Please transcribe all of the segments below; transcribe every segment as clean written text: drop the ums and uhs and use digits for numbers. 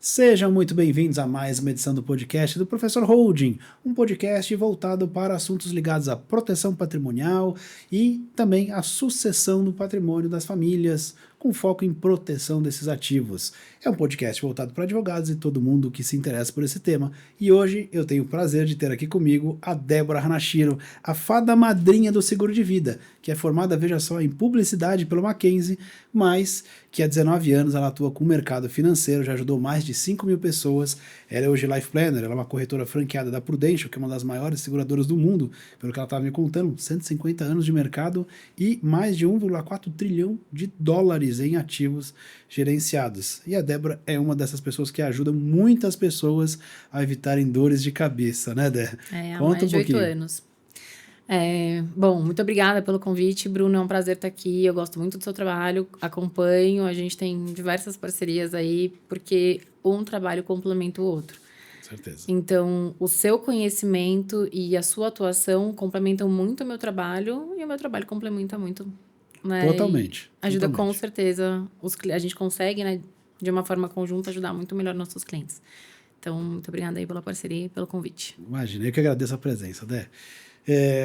Sejam muito bem-vindos a mais uma edição do podcast do Professor Holding, um podcast voltado para assuntos ligados à proteção patrimonial e também à sucessão do patrimônio das famílias, com foco em proteção desses ativos. É um podcast voltado para advogados e todo mundo que se interessa por esse tema. E hoje eu tenho o prazer de ter aqui comigo a Débora Hanashiro, a fada madrinha do seguro de vida, que é formada, veja só, em publicidade pelo Mackenzie, mas que há 19 anos ela atua com o mercado financeiro, já ajudou mais de 5 mil pessoas. Ela é hoje Life Planner, ela é uma corretora franqueada da Prudential, que é uma das maiores seguradoras do mundo, pelo que ela estava me contando, 150 anos de mercado e mais de 1,4 trilhão de dólares em ativos gerenciados. E a Débora é uma dessas pessoas que ajuda muitas pessoas a evitarem dores de cabeça, né, Dé? Há Conta mais um de 8 pouquinho. anos. Bom, muito obrigada pelo convite, Bruno. É um prazer estar aqui. Eu gosto muito do seu trabalho, acompanho. A gente tem diversas parcerias aí, porque um trabalho complementa o outro. Certeza. Então, o seu conhecimento e a sua atuação complementam muito o meu trabalho, e o meu trabalho complementa muito, né? Totalmente. E ajuda com Totalmente. certeza. A gente consegue, né, de uma forma conjunta, ajudar muito melhor nossos clientes. Então, muito obrigada aí pela parceria e pelo convite. Imagina, eu que agradeço a presença, Dé.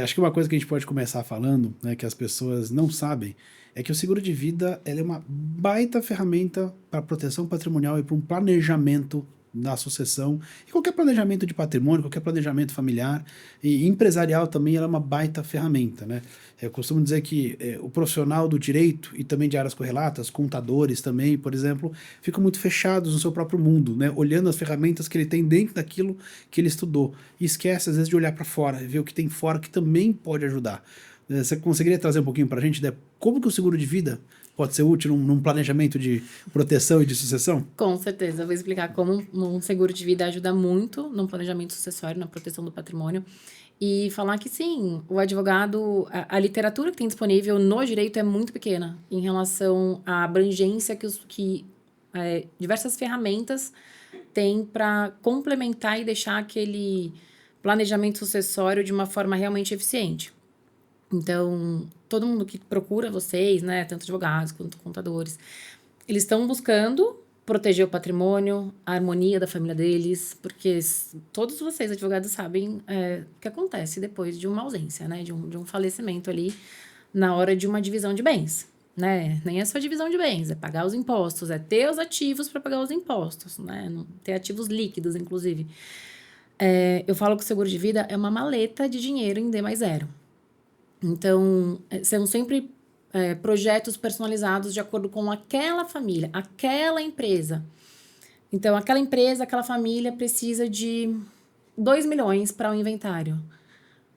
Acho que uma coisa que a gente pode começar falando, né, que as pessoas não sabem, é que o seguro de vida ela é uma baita ferramenta para proteção patrimonial e para um planejamento da sucessão. E qualquer planejamento de patrimônio, qualquer planejamento familiar e empresarial também ela é uma baita ferramenta, né? Eu costumo dizer que o profissional do direito e também de áreas correlatas, contadores também, por exemplo, ficam muito fechados no seu próprio mundo, né? Olhando as ferramentas que ele tem dentro daquilo que ele estudou. E esquece, às vezes, de olhar para fora, ver o que tem fora que também pode ajudar. Você conseguiria trazer um pouquinho para a gente, Dé, como que o seguro de vida pode ser útil num planejamento de proteção e de sucessão? Com certeza, eu vou explicar como um seguro de vida ajuda muito no planejamento sucessório, na proteção do patrimônio. E falar que sim, o advogado, a literatura que tem disponível no direito é muito pequena em relação à abrangência que diversas ferramentas têm para complementar e deixar aquele planejamento sucessório de uma forma realmente eficiente. Então, todo mundo que procura vocês, né, tanto advogados quanto contadores, eles estão buscando proteger o patrimônio, a harmonia da família deles, porque todos vocês, advogados, sabem o que acontece depois de uma ausência, né? De um falecimento ali na hora de uma divisão de bens, né? Nem é só divisão de bens, é pagar os impostos, é ter os ativos para pagar os impostos, né? Ter ativos líquidos, inclusive. Eu falo que o seguro de vida é uma maleta de dinheiro em D mais zero. Então, são sempre projetos personalizados de acordo com aquela família, aquela empresa. Então, aquela empresa, aquela família precisa de 2 milhões para o inventário.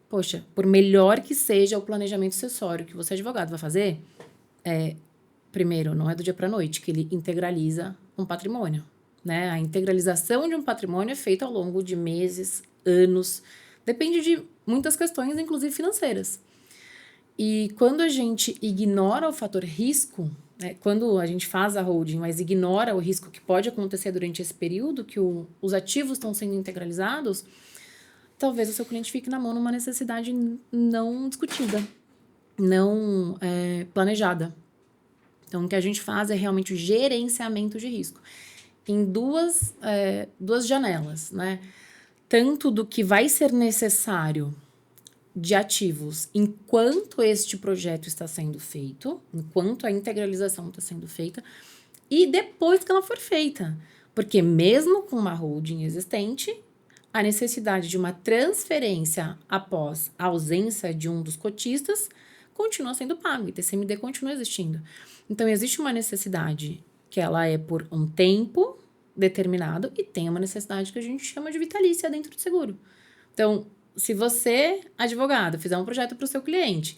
Poxa, por melhor que seja o planejamento sucessório que você, advogado, vai fazer, primeiro, não é do dia para a noite que ele integraliza um patrimônio, né? A integralização de um patrimônio é feita ao longo de meses, anos, depende de muitas questões, inclusive financeiras. E quando a gente ignora o fator risco, né, quando a gente faz a holding, mas ignora o risco que pode acontecer durante esse período que os ativos estão sendo integralizados, talvez o seu cliente fique na mão numa necessidade não discutida, não planejada. Então, o que a gente faz é realmente o gerenciamento de risco em duas janelas, né? Tanto do que vai ser necessário de ativos enquanto este projeto está sendo feito, enquanto a integralização está sendo feita, e depois que ela for feita. Porque mesmo com uma holding existente, a necessidade de uma transferência após a ausência de um dos cotistas continua sendo pago, e TCMD continua existindo. Então, existe uma necessidade que ela é por um tempo determinado e tem uma necessidade que a gente chama de vitalícia dentro do seguro. Então, se você, advogado, fizer um projeto para o seu cliente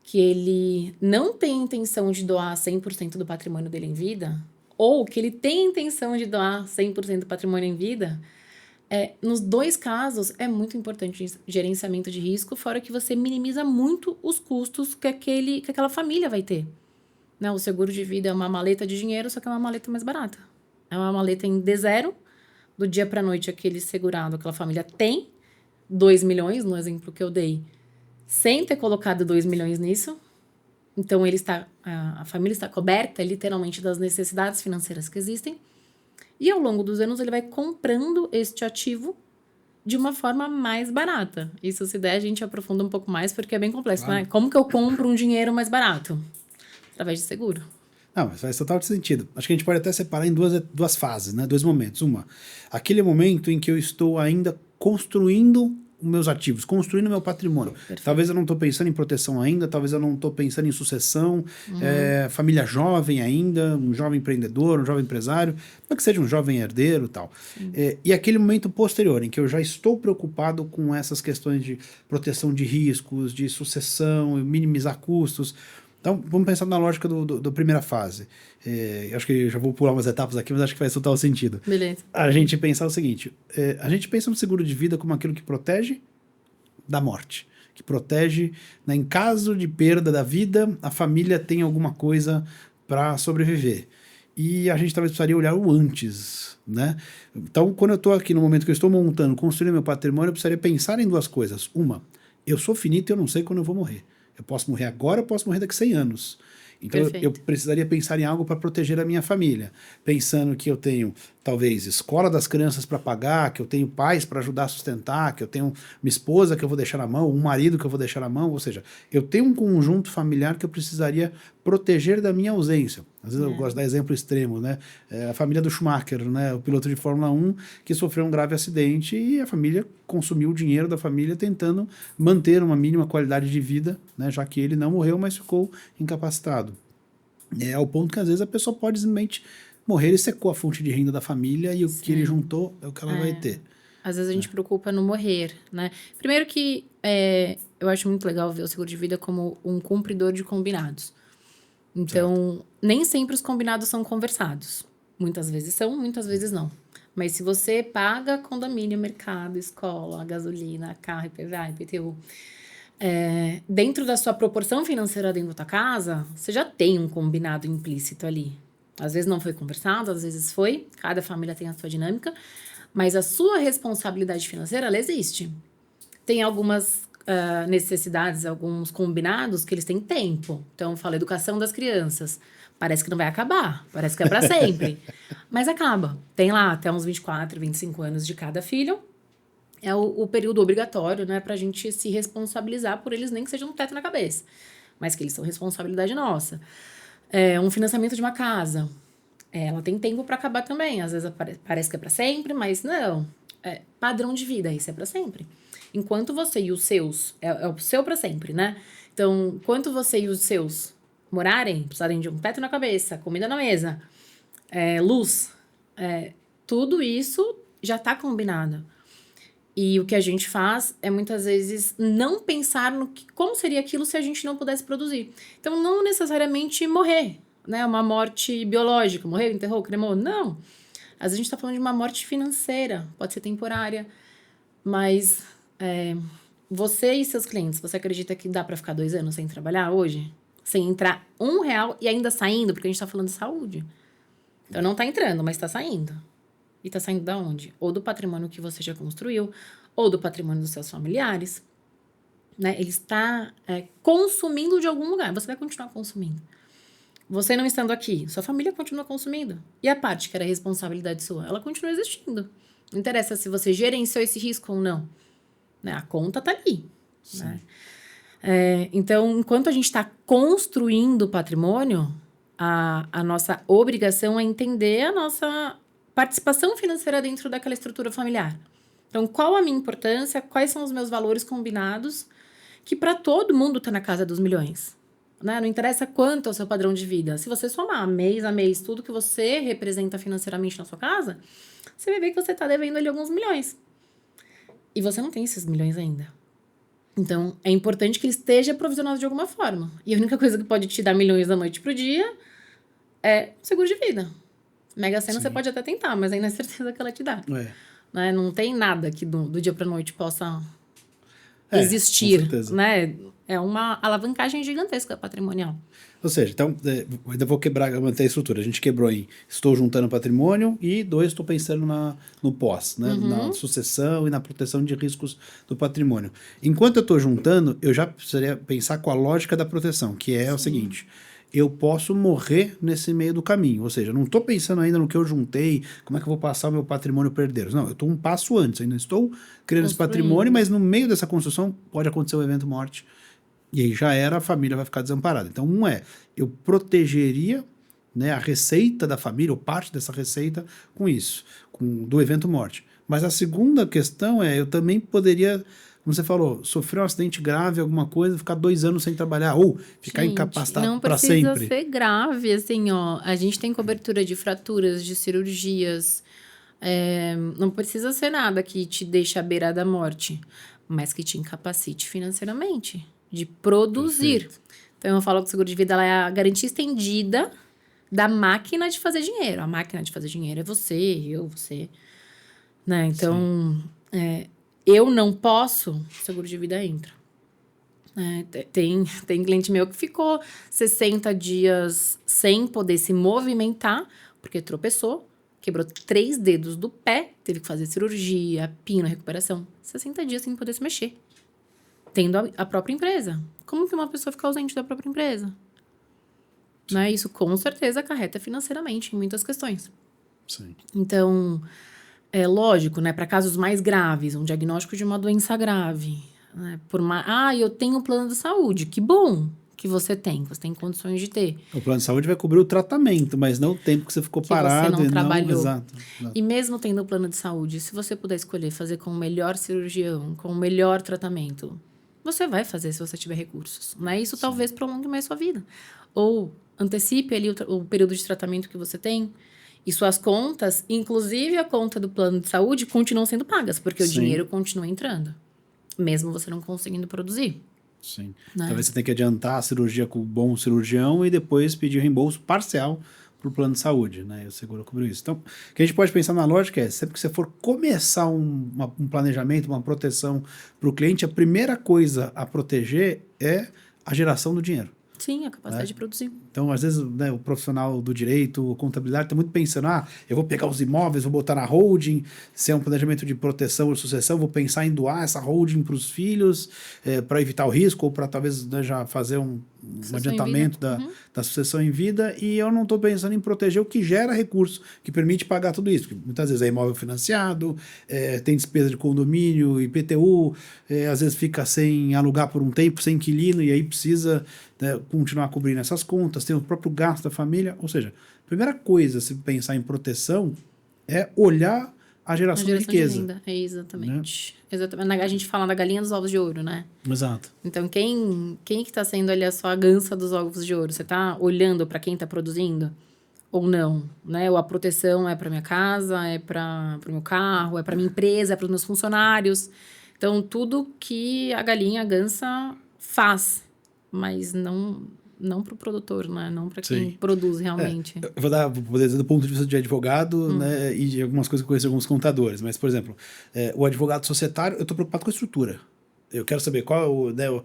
que ele não tem intenção de doar 100% do patrimônio dele em vida, ou que ele tem intenção de doar 100% do patrimônio em vida, nos dois casos é muito importante o gerenciamento de risco, fora que você minimiza muito os custos que aquela família vai ter. Né? O seguro de vida é uma maleta de dinheiro, só que é uma maleta mais barata. É uma maleta em D0, do dia para a noite aquele segurado, aquela família tem 2 milhões, no exemplo que eu dei, sem ter colocado 2 milhões nisso. Então, a família está coberta, literalmente, das necessidades financeiras que existem. E ao longo dos anos ele vai comprando este ativo de uma forma mais barata. Isso, se der, a gente aprofunda um pouco mais, porque é bem complexo, Claro. né? Como que eu compro um dinheiro mais barato? Através de seguro. Não, mas faz total sentido. Acho que a gente pode até separar em duas fases, né? 2 momentos. Uma, aquele momento em que eu estou ainda construindo os meus ativos, construindo o meu patrimônio. Perfeito. Talvez eu não estou pensando em proteção ainda, talvez eu não estou pensando em sucessão, família jovem ainda, um jovem empreendedor, um jovem empresário, não que seja um jovem herdeiro e tal. E aquele momento posterior, em que eu já estou preocupado com essas questões de proteção de riscos, de sucessão, minimizar custos. Então, vamos pensar na lógica da primeira fase. Acho que eu já vou pular umas etapas aqui, mas acho que faz total sentido. Beleza. A gente pensar o seguinte, a gente pensa no seguro de vida como aquilo que protege da morte, que protege, né, em caso de perda da vida, a família tem alguma coisa para sobreviver. E a gente talvez precisaria olhar o antes, né? Então, quando eu estou aqui no momento que eu estou montando, construindo meu patrimônio, eu precisaria pensar em 2 coisas. Uma, eu sou finito e eu não sei quando eu vou morrer. Eu posso morrer agora, eu posso morrer daqui a 100 anos. Então eu precisaria pensar em algo para proteger a minha família. Pensando que eu tenho, talvez, escola das crianças para pagar, que eu tenho pais para ajudar a sustentar, que eu tenho uma esposa que eu vou deixar na mão, um marido que eu vou deixar na mão. Ou seja, eu tenho um conjunto familiar que eu precisaria proteger da minha ausência. Às vezes eu gosto de dar exemplo extremo, né? A família do Schumacher, né? O piloto de Fórmula 1 que sofreu um grave acidente e a família consumiu o dinheiro da família tentando manter uma mínima qualidade de vida, né? Já que ele não morreu, mas ficou incapacitado. Ao ponto que às vezes a pessoa pode simplesmente morrer e secou a fonte de renda da família e o que ele juntou é o que ela vai ter. Às vezes a gente preocupa no morrer, né? Primeiro que eu acho muito legal ver o seguro de vida como um cumpridor de combinados. Então, nem sempre os combinados são conversados. Muitas vezes são, muitas vezes não. Mas se você paga condomínio, mercado, escola, gasolina, carro, IPVA, IPTU, dentro da sua proporção financeira dentro da tua casa, você já tem um combinado implícito ali. Às vezes não foi conversado, às vezes foi. Cada família tem a sua dinâmica. Mas a sua responsabilidade financeira, ela existe. Tem algumas necessidades, alguns combinados que eles têm tempo. Então, fala educação das crianças. Parece que não vai acabar, parece que é para sempre. Mas acaba. Tem lá até uns 24, 25 anos de cada filho. É o período obrigatório, né, pra gente se responsabilizar por eles, nem que seja um teto na cabeça. Mas que eles são responsabilidade nossa. Um financiamento de uma casa. Ela tem tempo para acabar também. Às vezes parece que é para sempre, mas não. Padrão de vida, isso é para sempre. Enquanto você e os seus... É o seu para sempre, né? Então, enquanto você e os seus morarem, precisarem de um teto na cabeça, comida na mesa, luz, tudo isso já está combinado. E o que a gente faz é, muitas vezes, não pensar como seria aquilo se a gente não pudesse produzir. Então, não necessariamente morrer, né? Uma morte biológica, morreu, enterrou, cremou, não. Às vezes a gente está falando de uma morte financeira, pode ser temporária, mas você e seus clientes, você acredita que dá para ficar 2 anos sem trabalhar hoje? Sem entrar R$1 e ainda saindo, porque a gente está falando de saúde. Então não está entrando, mas está saindo. E está saindo da onde? Ou do patrimônio que você já construiu, ou do patrimônio dos seus familiares. Né? Ele está consumindo de algum lugar, você vai continuar consumindo. Você não estando aqui, sua família continua consumindo. E a parte que era responsabilidade sua, ela continua existindo. Não interessa se você gerenciou esse risco ou não. Né? A conta tá ali. Né? Então, enquanto a gente está construindo patrimônio, a nossa obrigação é entender a nossa participação financeira dentro daquela estrutura familiar. Então, qual a minha importância, quais são os meus valores combinados, que para todo mundo tá na casa dos milhões. Né? Não interessa quanto é o seu padrão de vida. Se você somar mês a mês tudo que você representa financeiramente na sua casa, você vai ver que você está devendo ali alguns milhões. E você não tem esses milhões ainda. Então, é importante que ele esteja provisionado de alguma forma. E a única coisa que pode te dar milhões da noite pro dia é seguro de vida. Mega Sena você pode até tentar, mas aí não é certeza que ela te dá. Né? Não tem nada que do dia pra noite possa existir. Com certeza. Né? É uma alavancagem gigantesca patrimonial. Ou seja, então, ainda vou manter a estrutura. A gente quebrou em estou juntando patrimônio e 2, estou pensando no pós, né? Na sucessão e na proteção de riscos do patrimônio. Enquanto eu estou juntando, eu já precisaria pensar com a lógica da proteção, que é o seguinte: eu posso morrer nesse meio do caminho. Ou seja, eu não estou pensando ainda no que eu juntei, como é que eu vou passar o meu patrimônio para herdeiros. Não, eu estou um passo antes, ainda estou criando esse patrimônio, mas no meio dessa construção pode acontecer um evento morte. E aí já era, a família vai ficar desamparada. Então, eu protegeria, né, a receita da família, ou parte dessa receita, com isso, do evento morte. Mas a segunda questão eu também poderia, como você falou, sofrer um acidente grave, alguma coisa, ficar 2 anos sem trabalhar, ou ficar incapacitado para sempre. Não precisa ser grave, assim, ó. A gente tem cobertura de fraturas, de cirurgias. Não precisa ser nada que te deixe à beira da morte, mas que te incapacite financeiramente, de produzir. Perfeito. Então, eu falo que o seguro de vida ela é a garantia estendida da máquina de fazer dinheiro. A máquina de fazer dinheiro é você. Né? Então, eu não posso, o seguro de vida entra. Tem cliente meu que ficou 60 dias sem poder se movimentar, porque tropeçou, quebrou 3 dedos do pé, teve que fazer cirurgia, pino, recuperação. 60 dias sem poder se mexer, tendo a própria empresa. Como que uma pessoa fica ausente da própria empresa? Né? Isso com certeza acarreta financeiramente em muitas questões. Sim. Então, é lógico, né? Para casos mais graves, um diagnóstico de uma doença grave, né? Eu tenho plano de saúde. Que bom que você tem condições de ter. O plano de saúde vai cobrir o tratamento, mas não o tempo que você ficou parado. Você não trabalhou. Exato. E mesmo tendo o plano de saúde, se você puder escolher fazer com o melhor cirurgião, com o melhor tratamento, você vai fazer se você tiver recursos. Né? Isso talvez prolongue mais sua vida. Ou antecipe ali o período de tratamento que você tem. E suas contas, inclusive a conta do plano de saúde, continuam sendo pagas, porque o dinheiro continua entrando, mesmo você não conseguindo produzir. Sim. Né? Talvez você tenha que adiantar a cirurgia com o bom cirurgião e depois pedir reembolso parcial para o plano de saúde, né? E o seguro cobriu isso. Então, o que a gente pode pensar na lógica sempre que você for começar um planejamento, uma proteção para o cliente, a primeira coisa a proteger é a geração do dinheiro. Sim, a capacidade de produzir. Então, às vezes, né, o profissional do direito, contabilidade, está muito pensando, eu vou pegar os imóveis, vou botar na holding, se é um planejamento de proteção ou sucessão, vou pensar em doar essa holding para os filhos, para evitar o risco, ou para talvez, né, já fazer um adiantamento da sucessão em vida, e eu não estou pensando em proteger o que gera recurso, que permite pagar tudo isso. Porque muitas vezes é imóvel financiado, tem despesa de condomínio, IPTU, às vezes fica sem alugar por um tempo, sem inquilino, e aí precisa, né, continuar cobrindo essas contas, tem o próprio gasto da família. Ou seja, a primeira coisa, se pensar em proteção, é olhar a geração de riqueza. De renda. Exatamente. Né? Exatamente. A gente fala da galinha dos ovos de ouro, né? Exato. Então, quem que está sendo ali a sua gança dos ovos de ouro? Você está olhando para quem está produzindo? Ou não? Né? Ou a proteção é para minha casa, é para o meu carro, é para minha empresa, é para os meus funcionários. Então, tudo que a galinha, a gança faz, mas não para o produtor, né? Não para quem produz realmente. Eu vou poder dizer do ponto de vista de advogado, né, e de algumas coisas que eu conheço de alguns contadores, mas, por exemplo, o advogado societário, eu estou preocupado com a estrutura. Eu quero saber qual é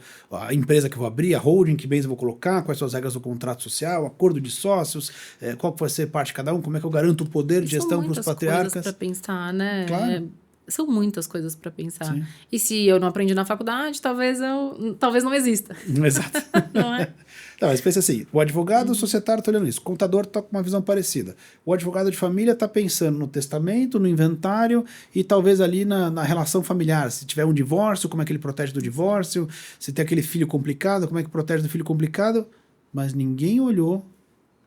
a empresa que eu vou abrir, a holding, que bens eu vou colocar, quais são as regras do contrato social, acordo de sócios, qual vai ser parte de cada um, como é que eu garanto o poder de gestão para os patriarcas. São muitas coisas para pensar, né? Claro. São muitas coisas para pensar. Sim. E se eu não aprendi na faculdade, talvez não exista. Exato. Não é? Não, mas pensa assim, o advogado societário está olhando isso, o contador está com uma visão parecida. O advogado de família está pensando no testamento, no inventário e talvez ali na relação familiar. Se tiver um divórcio, como é que ele protege do divórcio? Se tem aquele filho complicado, como é que protege do filho complicado? Mas ninguém olhou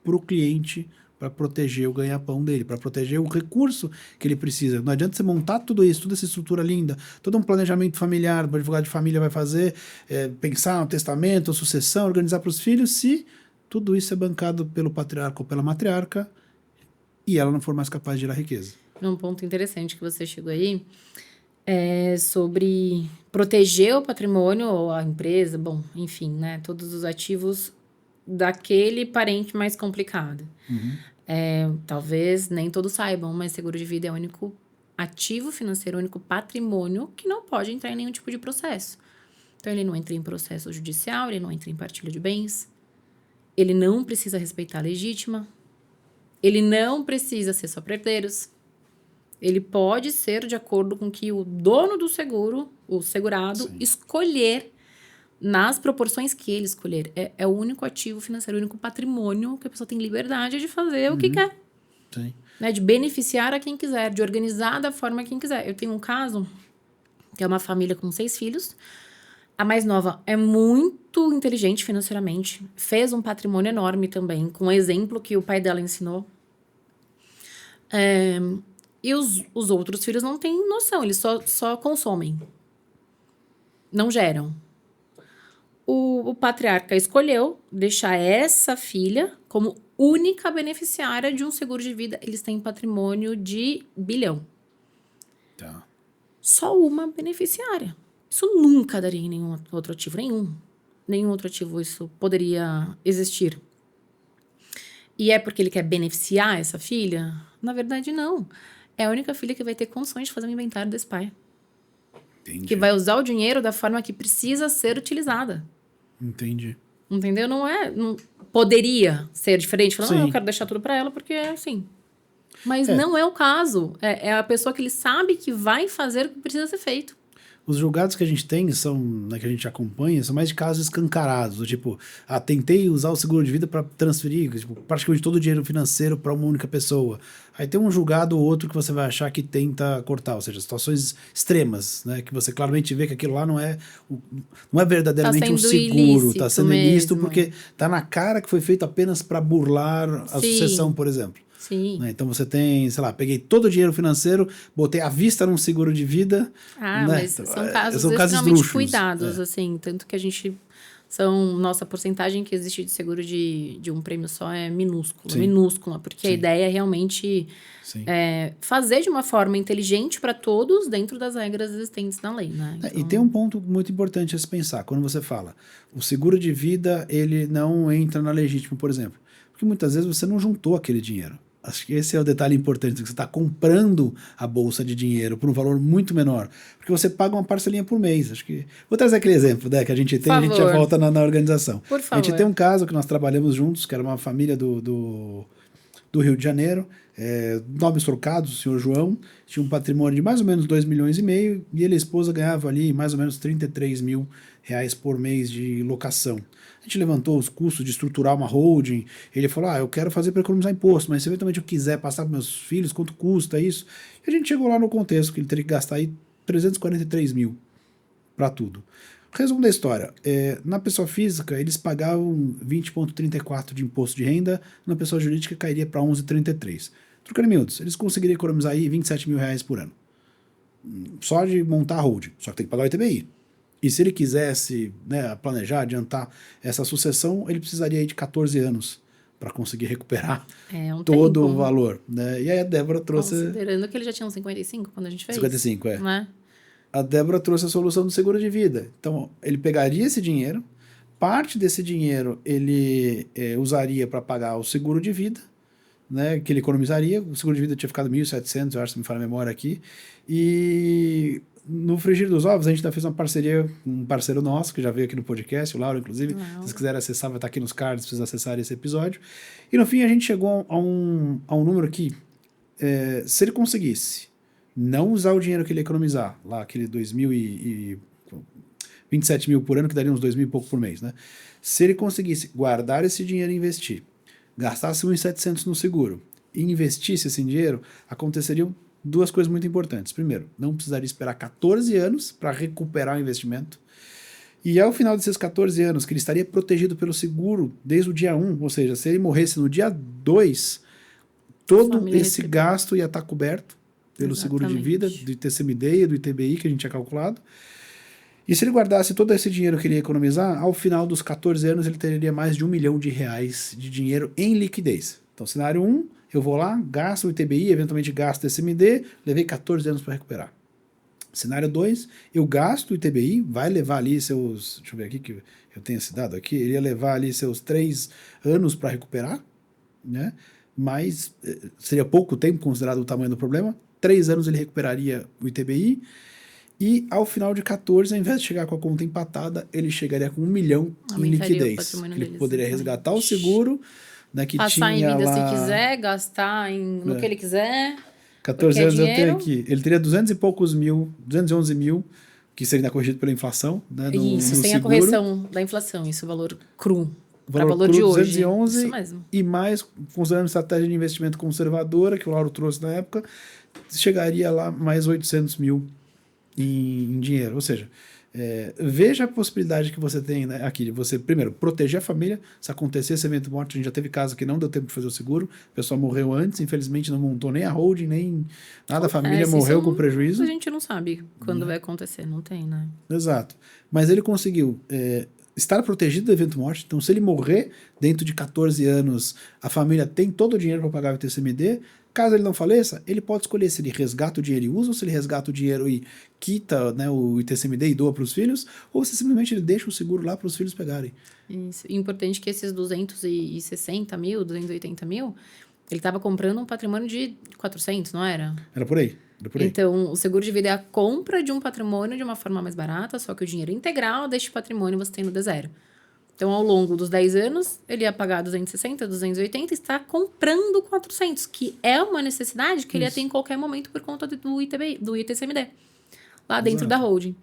para o cliente para proteger o ganha-pão dele, para proteger o recurso que ele precisa. Não adianta você montar tudo isso, toda essa estrutura linda, todo um planejamento familiar, o advogado de família vai fazer, pensar no testamento, sucessão, organizar para os filhos, se tudo isso é bancado pelo patriarca ou pela matriarca e ela não for mais capaz de gerar riqueza. Um ponto interessante que você chegou aí é sobre proteger o patrimônio ou a empresa, bom, enfim, né, todos os ativos daquele parente mais complicado. Talvez nem todos saibam, mas seguro de vida é o único ativo financeiro, o único patrimônio que não pode entrar em nenhum tipo de processo. Então, ele não entra em processo judicial, ele não entra em partilha de bens, ele não precisa respeitar a legítima, ele não precisa ser só para herdeiros, ele pode ser de acordo com que o dono do seguro, o segurado, escolher nas proporções que ele escolher. É o único ativo financeiro, o único patrimônio que a pessoa tem liberdade de fazer o que quer. Sim. Né? De beneficiar a quem quiser, de organizar da forma quem quiser. Eu tenho um caso, que é uma família com 6 filhos. A mais nova é muito inteligente financeiramente, fez um patrimônio enorme também, com o exemplo que o pai dela ensinou. E os outros filhos não têm noção, eles só consomem, não geram. O patriarca escolheu deixar essa filha como única beneficiária de um seguro de vida. Eles têm patrimônio de R$ 1 bilhão. Tá. Só uma beneficiária. Isso nunca daria em nenhum outro ativo, nenhum outro ativo isso poderia existir. E é porque ele quer beneficiar essa filha? Na verdade, não. É a única filha que vai ter condições de fazer um inventário desse pai. Entendi. Que vai usar o dinheiro da forma que precisa ser utilizada. Entendi. Entendeu? Não poderia ser diferente. Falando, Sim. eu quero deixar tudo pra ela porque é assim. Mas não é o caso. É a pessoa que ele sabe que vai fazer o que precisa ser feito. Os julgados que a gente tem, né, que a gente acompanha, são mais de casos escancarados. Do tipo, tentei usar o seguro de vida para transferir tipo, praticamente todo o dinheiro financeiro para uma única pessoa. Aí tem um julgado ou outro que você vai achar que tenta cortar, ou seja, situações extremas, né, que você claramente vê que aquilo lá não é verdadeiramente um seguro, está sendo ilícito porque está na cara que foi feito apenas para burlar a sucessão, por exemplo. Sim. Né? Então você tem, sei lá, peguei todo o dinheiro financeiro, botei à vista num seguro de vida. Né? Mas são casos extremamente esdrúxulos, cuidados, assim, tanto que a gente... Nossa porcentagem que existe de seguro de um prêmio só é minúscula, porque a ideia é realmente fazer de uma forma inteligente para todos dentro das regras existentes na lei, né? Então... E tem um ponto muito importante a se pensar, quando você fala, o seguro de vida, ele não entra na legítima, por exemplo, porque muitas vezes você não juntou aquele dinheiro. Acho que esse é o detalhe importante, que você está comprando a bolsa de dinheiro por um valor muito menor, porque você paga uma parcelinha por mês. Acho que vou trazer aquele exemplo, né, que a gente tem, a gente já volta na organização. Por favor. A gente tem um caso que nós trabalhamos juntos, que era uma família do Rio de Janeiro, nobres trocados, o senhor João, tinha um patrimônio de mais ou menos 2,5 milhões, e ele e a esposa ganhavam ali mais ou menos R$33 mil por mês de locação. A gente levantou os custos de estruturar uma holding, ele falou, eu quero fazer para economizar imposto, mas se eventualmente eu quiser passar para meus filhos, quanto custa isso? E a gente chegou lá no contexto que ele teria que gastar aí 343 mil para tudo. Resumo da história, na pessoa física eles pagavam 20,34 de imposto de renda, na pessoa jurídica cairia para 11,33. Trocando em miúdos, eles conseguiriam economizar aí R$27 mil por ano. Só de montar a holding, só que tem que pagar o ITBI. E se ele quisesse, né, planejar, adiantar essa sucessão, ele precisaria aí de 14 anos para conseguir recuperar todo o valor. Né? E aí a Débora trouxe... Considerando que ele já tinha uns 55 quando a gente fez. 55, né? A Débora trouxe a solução do seguro de vida. Então, ele pegaria esse dinheiro, parte desse dinheiro ele usaria para pagar o seguro de vida, né, que ele economizaria. O seguro de vida tinha ficado 1.700, eu acho, se me fala a memória aqui. E no frigir dos ovos, a gente ainda fez uma parceria com um parceiro nosso, que já veio aqui no podcast, o Lauro, inclusive. Se vocês quiserem acessar, vai estar aqui nos cards, se vocês acessarem esse episódio. E no fim, a gente chegou a um número que, se ele conseguisse não usar o dinheiro que ele ia economizar, lá aquele 27 mil por ano, que daria uns 2 mil e pouco por mês, né? Se ele conseguisse guardar esse dinheiro e investir, gastasse 1.700 no seguro e investisse esse dinheiro, aconteceriam duas coisas muito importantes. Primeiro, não precisaria esperar 14 anos para recuperar o investimento. E ao final desses 14 anos, que ele estaria protegido pelo seguro desde o dia 1, ou seja, se ele morresse no dia 2, todo esse gasto ia estar coberto pelo seguro de vida, do ITCMD e do ITBI que a gente tinha calculado. E se ele guardasse todo esse dinheiro que ele ia economizar, ao final dos 14 anos ele teria mais de R$1 milhão de dinheiro em liquidez. Então, cenário 1, eu vou lá, gasto o ITBI, eventualmente gasto o ITCMD, levei 14 anos para recuperar. Cenário 2, eu gasto o ITBI, vai levar ali seus, deixa eu ver aqui que eu tenho esse dado aqui, ele ia levar ali seus 3 anos para recuperar, né? Mas seria pouco tempo considerado o tamanho do problema. 3 anos ele recuperaria o ITBI e ao final de 14, ao invés de chegar com a conta empatada, ele chegaria com 1 milhão em liquidez. Ele poderia resgatar o seguro, né, que passar tinha em vida lá... se quiser, gastar no que ele quiser. 14 anos eu tenho aqui. Ele teria 211 mil que seria corrigido pela inflação, né? Isso, sem a correção da inflação, isso, o valor cru. Para Valor valor cru de hoje. 211 Isso mesmo. e mais, considerando estratégia de investimento conservadora, que o Lauro trouxe na época, chegaria lá mais 800 mil em dinheiro. Ou seja, veja a possibilidade que você tem, né, aqui de você, primeiro, proteger a família. Se acontecer esse evento morte, a gente já teve caso que não deu tempo de fazer o seguro, a pessoa morreu antes, infelizmente não montou nem a holding, nem nada, a família morreu com prejuízo. A gente não sabe quando vai acontecer, não tem, né? Exato. Mas ele conseguiu estar protegido do evento morte. Então, se ele morrer dentro de 14 anos, a família tem todo o dinheiro para pagar o ITCMD. Caso ele não faleça, ele pode escolher se ele resgata o dinheiro e usa, ou se ele resgata o dinheiro e quita, né, o ITCMD e doa para os filhos, ou se simplesmente ele deixa o seguro lá para os filhos pegarem. Isso. E importante que esses 260 mil, 280 mil, ele estava comprando um patrimônio de 400, não era? Era por aí. Então, o seguro de vida é a compra de um patrimônio de uma forma mais barata, só que o dinheiro integral deste patrimônio você tem no D0. Então, ao longo dos 10 anos, ele ia pagar 260, 280 e está comprando 400, que é uma necessidade que ele ia ter em qualquer momento por conta do ITCMD, lá dentro da holding.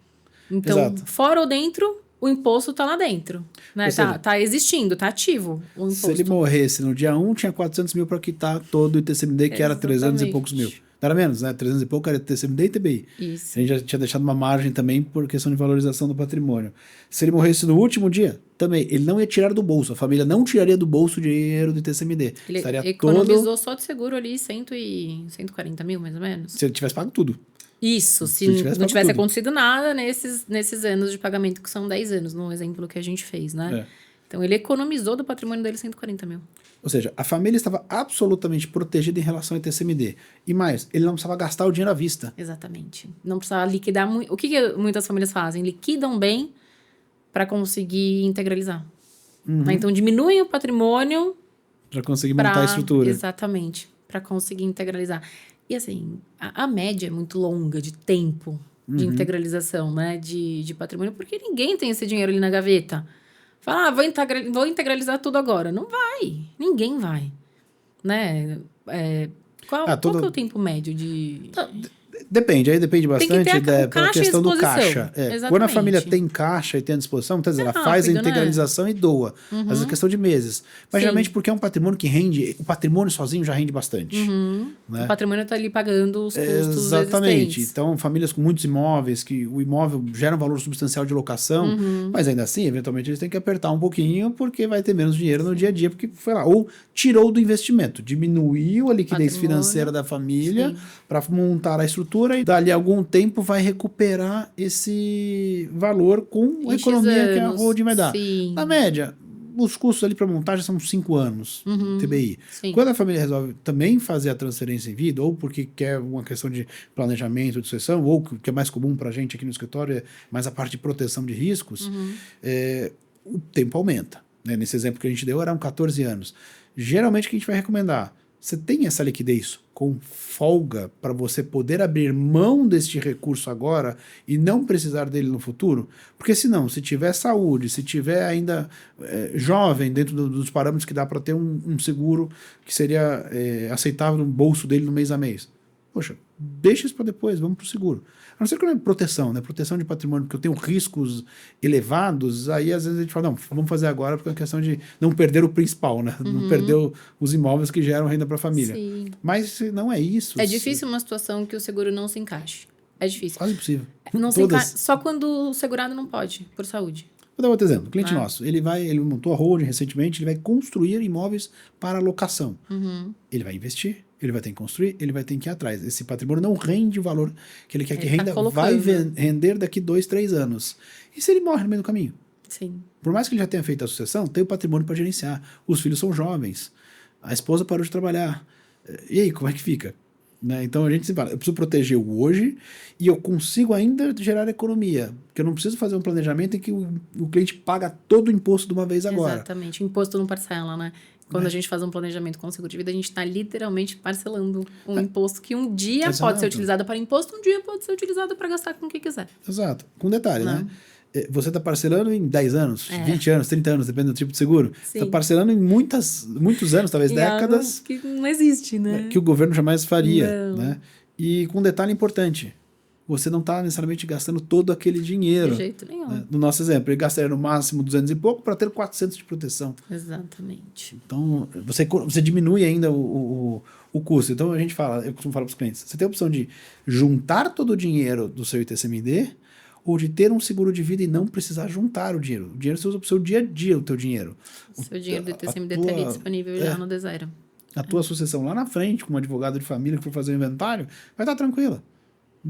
Então, fora ou dentro, o imposto está lá dentro. Né? Tá existindo, tá ativo o imposto. Se ele morresse no dia 1, tinha 400 mil para quitar todo o ITCMD, que era 300 e poucos mil. Não era menos, né? 300 e pouco era ITCMD e TBI. Isso. A gente já tinha deixado uma margem também por questão de valorização do patrimônio. Se ele morresse no último dia, também, ele não ia tirar do bolso. A família não tiraria do bolso o dinheiro do ITCMD. Ele economizou só de seguro ali 140 mil, mais ou menos. Se ele tivesse pago tudo. Isso, se não tivesse acontecido nada nesses anos de pagamento, que são 10 anos, no exemplo que a gente fez, né? Então, ele economizou do patrimônio dele 140 mil. Ou seja, a família estava absolutamente protegida em relação ao ITCMD. E mais, ele não precisava gastar o dinheiro à vista. Exatamente. Não precisava liquidar muito. O que muitas famílias fazem? Liquidam bem para conseguir integralizar. Né? Então, diminuem o patrimônio para conseguir montar a estrutura. Exatamente. Para conseguir integralizar. E assim, a média é muito longa de tempo de integralização, né? De patrimônio, porque ninguém tem esse dinheiro ali na gaveta. Fala, vou integralizar tudo agora. Não vai. Ninguém vai. Né? Qual que é o tempo médio de... Depende, aí depende bastante da questão do caixa. Quando a família tem caixa e tem à disposição, então, ela faz a integralização e doa. Às vezes é questão de meses. Mas geralmente porque é um patrimônio que rende, o patrimônio sozinho já rende bastante. Né? O patrimônio está ali pagando os custos exatamente. Existentes. Então, famílias com muitos imóveis, que o imóvel gera um valor substancial de locação, mas ainda assim, eventualmente, eles têm que apertar um pouquinho porque vai ter menos dinheiro no dia a dia, porque foi lá. Ou tirou do investimento, diminuiu a liquidez financeira da família para montar a estrutura e dali a algum tempo vai recuperar esse valor com a economia que a holding vai dar. Na média, os custos ali para montagem são 5 anos, TBI. Quando a família resolve também fazer a transferência em vida, ou porque quer uma questão de planejamento, de sucessão, ou que é mais comum para a gente aqui no escritório, é mais a parte de proteção de riscos, o tempo aumenta. Né? Nesse exemplo que a gente deu, eram 14 anos. Geralmente, o que a gente vai recomendar? Você tem essa liquidez com folga para você poder abrir mão deste recurso agora e não precisar dele no futuro? Porque senão, se tiver saúde, se tiver ainda jovem, dentro dos parâmetros que dá para ter um seguro que seria aceitável no bolso dele no mês a mês, poxa, deixa isso para depois, vamos para o seguro. A não ser que não é proteção, né? Proteção de patrimônio, porque eu tenho riscos elevados, aí às vezes a gente fala, não, vamos fazer agora porque é uma questão de não perder o principal, né? Não perder os imóveis que geram renda para a família. Sim. Mas não é isso. É difícil uma situação que o seguro não se encaixe. É difícil. Quase impossível. Não se encaixa, só quando o segurado não pode, por saúde. Vou dar outro exemplo. Cliente nosso, ele montou a holding recentemente, ele vai construir imóveis para locação. Ele vai investir, ele vai ter que construir, ele vai ter que ir atrás. Esse patrimônio não rende o valor que ele quer que renda, vai render daqui 2, 3 anos. E se ele morre no meio do caminho? Sim. Por mais que ele já tenha feito a sucessão, tem o patrimônio para gerenciar. Os filhos são jovens. A esposa parou de trabalhar. E aí, como é que fica? Né? Então a gente se fala, eu preciso proteger o hoje e eu consigo ainda gerar economia, porque eu não preciso fazer um planejamento em que o cliente paga todo o imposto de uma vez agora. Exatamente, o imposto não parcela, né? Quando a gente faz um planejamento com seguro de vida, a gente está literalmente parcelando um imposto que um dia pode ser utilizado para imposto, um dia pode ser utilizado para gastar com o que quiser. Exato, com detalhe, né? Você está parcelando em 10 anos, 20 anos, 30 anos, dependendo do tipo de seguro. Está parcelando em muitos anos, talvez décadas. Que não existe, né? Que o governo jamais faria. Né? E com um detalhe importante. você não está necessariamente gastando todo aquele dinheiro. De jeito nenhum. Né? No nosso exemplo, ele gastaria no máximo 200 e pouco para ter 400 de proteção. Exatamente. Então, você diminui ainda o custo. Então, a gente fala, eu costumo falar para os clientes, você tem a opção de juntar todo o dinheiro do seu ITCMD ou de ter um seguro de vida e não precisar juntar o dinheiro. O dinheiro você usa para o seu dia a dia, o teu dinheiro. O seu dinheiro do ITCMD está ali disponível já no D0. A tua sucessão lá na frente, com um advogado de família que for fazer o inventário, vai estar tranquila.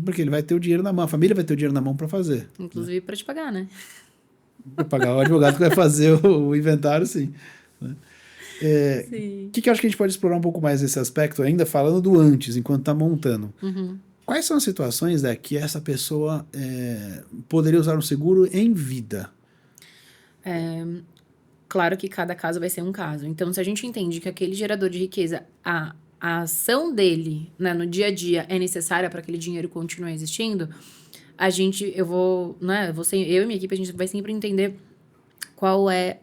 Porque ele vai ter o dinheiro na mão, a família vai ter o dinheiro na mão para fazer. Inclusive para te pagar, né? Para pagar o advogado que vai fazer o inventário, sim. Sim. O que eu acho que a gente pode explorar um pouco mais nesse aspecto, ainda falando do antes, enquanto está montando? Quais são as situações que essa pessoa poderia usar um seguro em vida? Claro que cada caso vai ser um caso. Então, se a gente entende que aquele gerador de riqueza, a ação dele, né, no dia a dia é necessária para aquele dinheiro continuar existindo, eu e minha equipe, a gente vai sempre entender qual é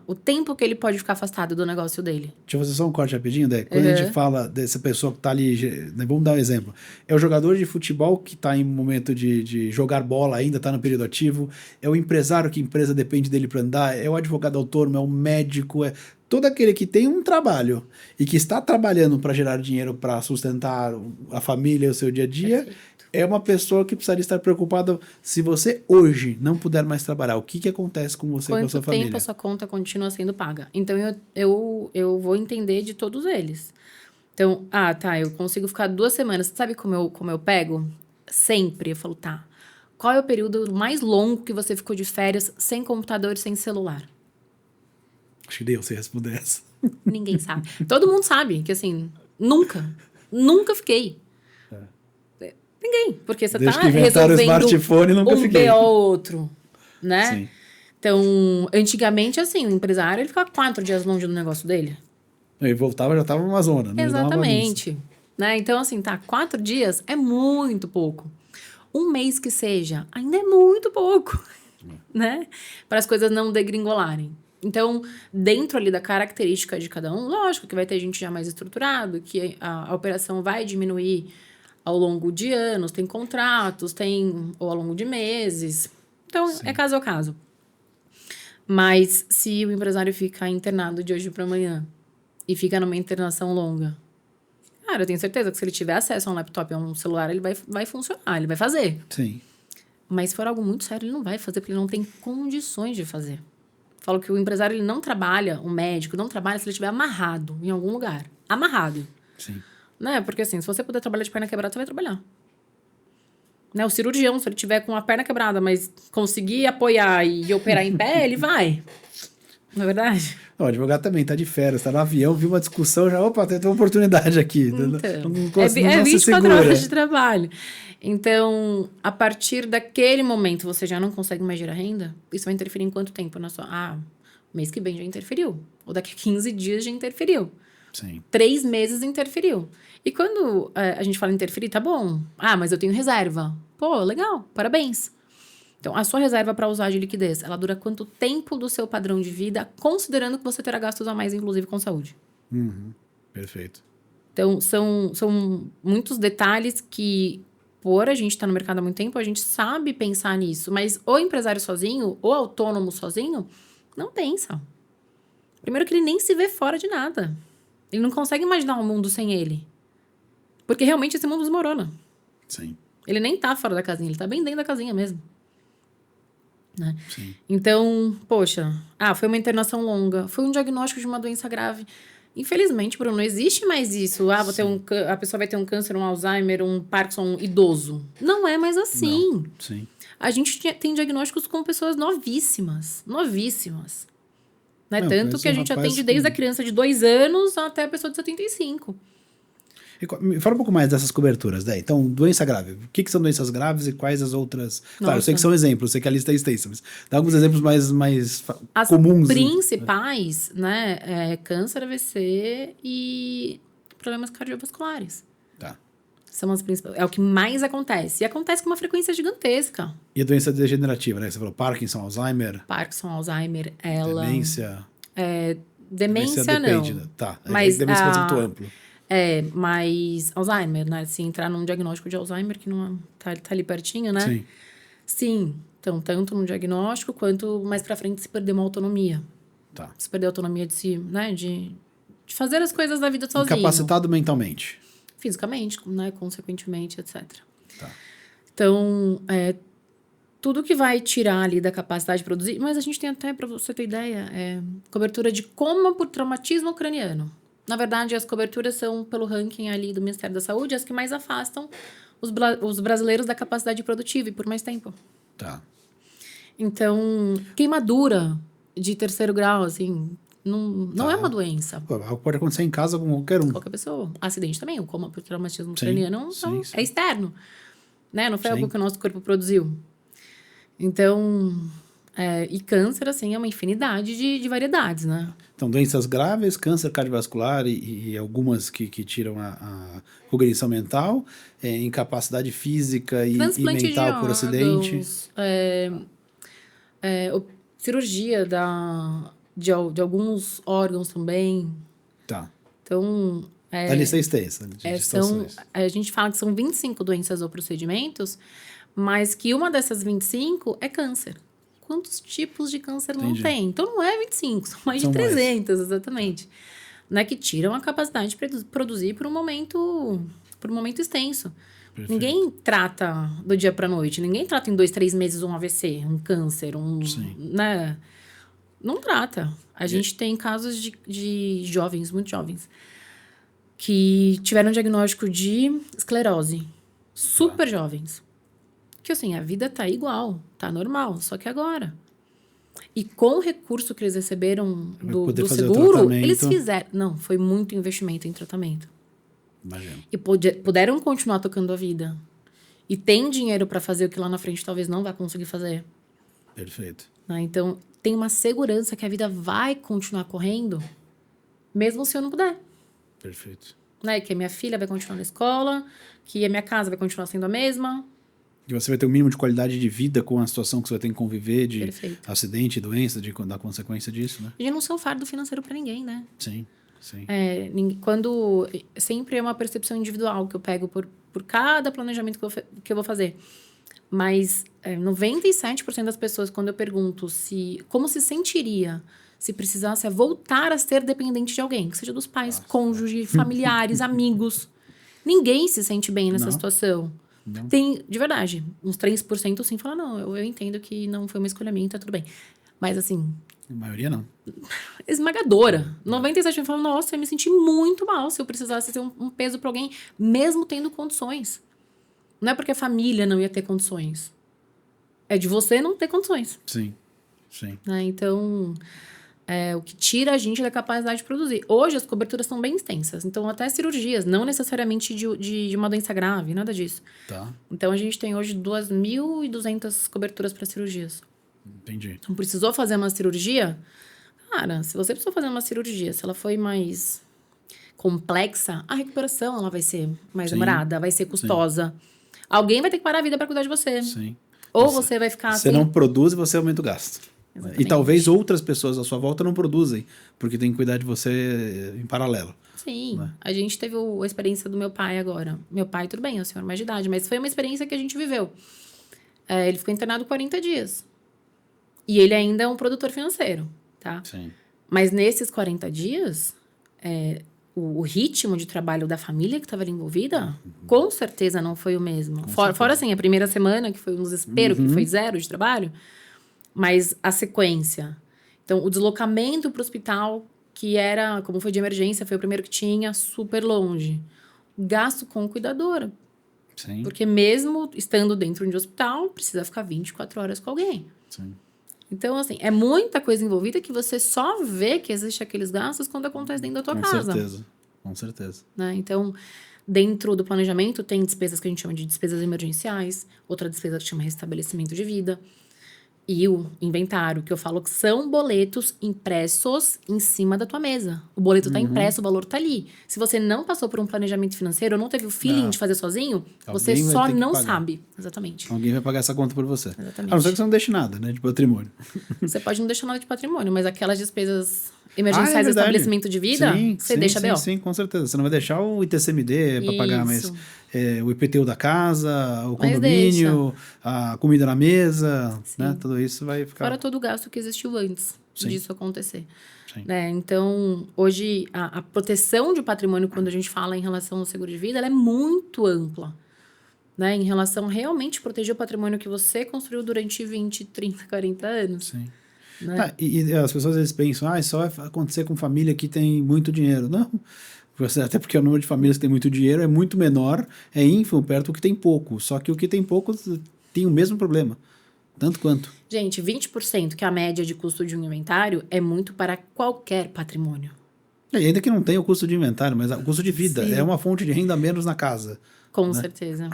o tempo que ele pode ficar afastado do negócio dele. Deixa eu fazer só um corte rapidinho, Dé. Quando a gente fala dessa pessoa que está ali, né, vamos dar um exemplo. É o jogador de futebol que está em momento de jogar bola ainda, está no período ativo. É o empresário que a empresa depende dele para andar. É o advogado autônomo, é o médico, é todo aquele que tem um trabalho e que está trabalhando para gerar dinheiro para sustentar a família e o seu dia a dia. Perfeito. É uma pessoa que precisaria estar preocupada se você hoje não puder mais trabalhar. O que acontece com você e com a sua família? Quanto tempo a sua conta continua sendo paga? Então, eu vou entender de todos eles. Então, eu consigo ficar 2 semanas. Sabe como eu pego? Sempre. Eu falo, qual é o período mais longo que você ficou de férias sem computador e sem celular? Acho que Deus, você responder essa. Ninguém sabe. Todo mundo sabe que, assim, nunca fiquei. Ninguém, porque você Desde tá que inventaram o resolvendo smartphone, nunca fiquei. BO outro, né? Sim. Então, antigamente, assim, o empresário, ele ficava 4 dias longe do negócio dele. Ele voltava, já estava uma zona, né? Exatamente. Né? Então, assim, 4 dias é muito pouco. 1 mês que seja, ainda é muito pouco, né? Para as coisas não degringolarem. Então, dentro ali da característica de cada um, lógico que vai ter gente já mais estruturado, que a operação vai diminuir ao longo de anos, tem contratos, ou ao longo de meses. Então, Sim. é caso a caso. Mas se o empresário ficar internado de hoje para amanhã e fica numa internação longa, cara, eu tenho certeza que se ele tiver acesso a um laptop, a um celular, ele vai funcionar, ele vai fazer. Sim. Mas se for algo muito sério, ele não vai fazer, porque ele não tem condições de fazer. Falo que o empresário, ele não trabalha, o médico não trabalha se ele estiver amarrado em algum lugar. Amarrado. Sim. Né? Porque assim, se você puder trabalhar de perna quebrada, você vai trabalhar. Né? O cirurgião, se ele tiver com a perna quebrada, mas conseguir apoiar e operar em pé, ele vai. Não é verdade? O advogado também tá de férias, tá no avião, viu uma discussão, já, opa, tem uma oportunidade aqui. Então, é 24 horas de trabalho. Então, a partir daquele momento, você já não consegue mais gerar renda? Isso vai interferir em quanto tempo na sua... mês que vem já interferiu. Ou daqui a 15 dias já interferiu. Sim. 3 meses interferiu. E quando a gente fala interferir, tá bom. Mas eu tenho reserva. Pô, legal, parabéns. Então, a sua reserva para usar de liquidez, ela dura quanto tempo do seu padrão de vida, considerando que você terá gastos a mais, inclusive com saúde. Perfeito. Então, são muitos detalhes que, por a gente estar no mercado há muito tempo, a gente sabe pensar nisso. Mas o empresário sozinho, ou autônomo sozinho, não pensa. Primeiro que ele nem se vê fora de nada. Ele não consegue imaginar um mundo sem ele. Porque realmente esse mundo desmorona. Sim. Ele nem tá fora da casinha, ele tá bem dentro da casinha mesmo. Né? Sim. Então, poxa, foi uma internação longa, foi um diagnóstico de uma doença grave. Infelizmente, Bruno, não existe mais isso. A pessoa vai ter um câncer, um Alzheimer, um Parkinson idoso. Não é mais assim. Não. Sim. A gente tem diagnósticos com pessoas novíssimas. Novíssimas. Né? Tanto que a gente atende desde a criança de 2 anos até a pessoa de 75. Me fala um pouco mais dessas coberturas, né? Então, doença grave. O que são doenças graves e quais as outras? Claro, eu sei que são exemplos, eu sei que a lista é extensa, mas dá alguns exemplos mais comuns. As principais, né? Câncer, AVC e problemas cardiovasculares. Tá. São as principais. É o que mais acontece. E acontece com uma frequência gigantesca. E a doença degenerativa, né? Você falou Parkinson, Alzheimer. Parkinson, Alzheimer, ela... Demência. Demência não. Depende, tá. Mas demência é muito amplo. Mas Alzheimer, né? Se entrar num diagnóstico de Alzheimer, que não tá ali pertinho, né? Sim. Sim. Então, tanto no diagnóstico, quanto mais pra frente se perder uma autonomia. Tá. Se perder a autonomia de si, né? De fazer as coisas da vida sozinho. Incapacitado mentalmente. Fisicamente, né? Consequentemente, etc. Tá. Então, tudo que vai tirar ali da capacidade de produzir... Mas a gente tem até, pra você ter ideia, cobertura de coma por traumatismo craniano. Na verdade, as coberturas são, pelo ranking ali do Ministério da Saúde, as que mais afastam os brasileiros da capacidade produtiva e por mais tempo. Tá. Então, queimadura de 3º grau, assim, não é uma doença. Pode acontecer em casa com qualquer um. Qualquer pessoa. Acidente também, o coma por traumatismo Sim, craniano sim. é externo. Né? Não foi Sim. algo que o nosso corpo produziu. Então, e câncer, assim, é uma infinidade de variedades, né? Então, doenças graves, câncer cardiovascular e algumas que tiram a cognição mental, incapacidade física e Transplante mental de por acidente. órgãos, cirurgia de alguns órgãos também. Tá. Então, A lista é extensa de situações. a gente fala que são 25 doenças ou procedimentos, mas que uma dessas 25 é câncer. Quantos tipos de câncer não Entendi. tem? Então, não é 25, são mais São de mais. 300, exatamente. Né, que tiram a capacidade de produzir por um momento extenso. Perfeito. Ninguém trata do dia para noite. Ninguém trata em 2, 3 meses um AVC, um câncer, Sim. né? Não trata. A gente tem casos de jovens, muito jovens, que tiveram diagnóstico de esclerose. Super jovens. Que assim, a vida tá igual, tá normal, só que agora. E com o recurso que eles receberam poder do fazer o seguro, tratamento. eles fizeram. Não, foi muito investimento em tratamento. Imagino. E puderam continuar tocando a vida. E tem dinheiro para fazer o que lá na frente talvez não vá conseguir fazer. Perfeito. Né? Então, tem uma segurança que a vida vai continuar correndo, mesmo se eu não puder. Perfeito. Né? Que a minha filha vai continuar na escola, que a minha casa vai continuar sendo a mesma. E você vai ter um mínimo de qualidade de vida com a situação que você vai ter que conviver, de Perfeito. acidente, doença, da consequência disso, né? E não ser um fardo financeiro para ninguém, né? Sim, sim. Quando sempre é uma percepção individual que eu pego por cada planejamento que eu vou fazer. Mas 97% das pessoas, quando eu pergunto como se sentiria se precisasse voltar a ser dependente de alguém, que seja dos pais, cônjuge, familiares, amigos, ninguém se sente bem nessa situação. Não. Tem, de verdade, uns 3% sim falam, não, eu entendo que não foi uma escolha minha, tá tudo bem. Mas assim, A maioria não. esmagadora. 97% falam, nossa, eu me senti muito mal se eu precisasse ser um peso para alguém, mesmo tendo condições. Não é porque a família não ia ter condições. É de você não ter condições. Sim, sim. Né? Então, o que tira a gente da capacidade de produzir. Hoje, as coberturas são bem extensas. Então, até cirurgias, não necessariamente de uma doença grave, nada disso. Tá, Então, a gente tem hoje 2.200 coberturas para cirurgias. entendi. Então, precisou fazer uma cirurgia? Cara, se você precisou fazer uma cirurgia, se ela foi mais complexa, a recuperação ela vai ser mais Sim. demorada, vai ser custosa. Alguém vai ter que parar a vida para cuidar de você. Sim. Ou você vai ficar Você assim... não produz e você aumenta o gasto. Exatamente. E talvez outras pessoas à sua volta não produzem, porque tem que cuidar de você em paralelo. Sim, Né? a gente teve a experiência do meu pai agora. Meu pai, tudo bem, é um senhor mais de idade, mas foi uma experiência que a gente viveu. Ele ficou internado 40 dias. E ele ainda é um produtor financeiro, tá? Sim. Mas nesses 40 dias, o ritmo de trabalho da família que estava ali envolvida, com certeza não foi o mesmo. Fora assim, a primeira semana, que foi um desespero, que foi 0 de trabalho, mas a sequência. Então, o deslocamento para o hospital, que era, como foi de emergência, foi o primeiro que tinha, super longe. Gasto com cuidadora. Sim. Porque mesmo estando dentro de um hospital, precisa ficar 24 horas com alguém. Sim. Então, assim, é muita coisa envolvida que você só vê que existe aqueles gastos quando acontece dentro da tua casa. Com certeza. Com certeza. Né? Então, dentro do planejamento, tem despesas que a gente chama de despesas emergenciais, outra despesa que chama restabelecimento de vida. E o inventário, que eu falo que são boletos impressos em cima da tua mesa. O boleto está impresso, o valor está ali. Se você não passou por um planejamento financeiro, ou não teve o feeling de fazer sozinho, você Alguém vai só ter que não pagar. sabe. Exatamente. Alguém vai pagar essa conta por você. Exatamente. A não ser que você não deixe nada, né, de patrimônio. Você pode não deixar nada de patrimônio, mas aquelas despesas emergenciais do verdade. estabelecimento de vida, Sim, você sim, deixa sim, BO. sim, com certeza. Você não vai deixar o ITCMD para pagar, mas Isso. o IPTU da casa, o Mas condomínio, a comida na mesa, né? Sim. Tudo isso vai ficar... Fora todo o gasto que existiu antes Sim. disso acontecer. Sim. Né? Então, hoje, a proteção de patrimônio, quando a gente fala em relação ao seguro de vida, ela é muito ampla. Né? Em relação a realmente proteger o patrimônio que você construiu durante 20, 30, 40 anos. Sim. Né? E as pessoas às vezes pensam, só vai acontecer com família que tem muito dinheiro. Não, até porque o número de famílias que tem muito dinheiro é muito menor, é ínfimo perto do que tem pouco. Só que o que tem pouco tem o mesmo problema, tanto quanto. Gente, 20%, que é a média de custo de um inventário, é muito para qualquer patrimônio. E ainda que não tenha o custo de inventário, mas o custo de vida Sim. é uma fonte de renda a menos na casa. Com certeza.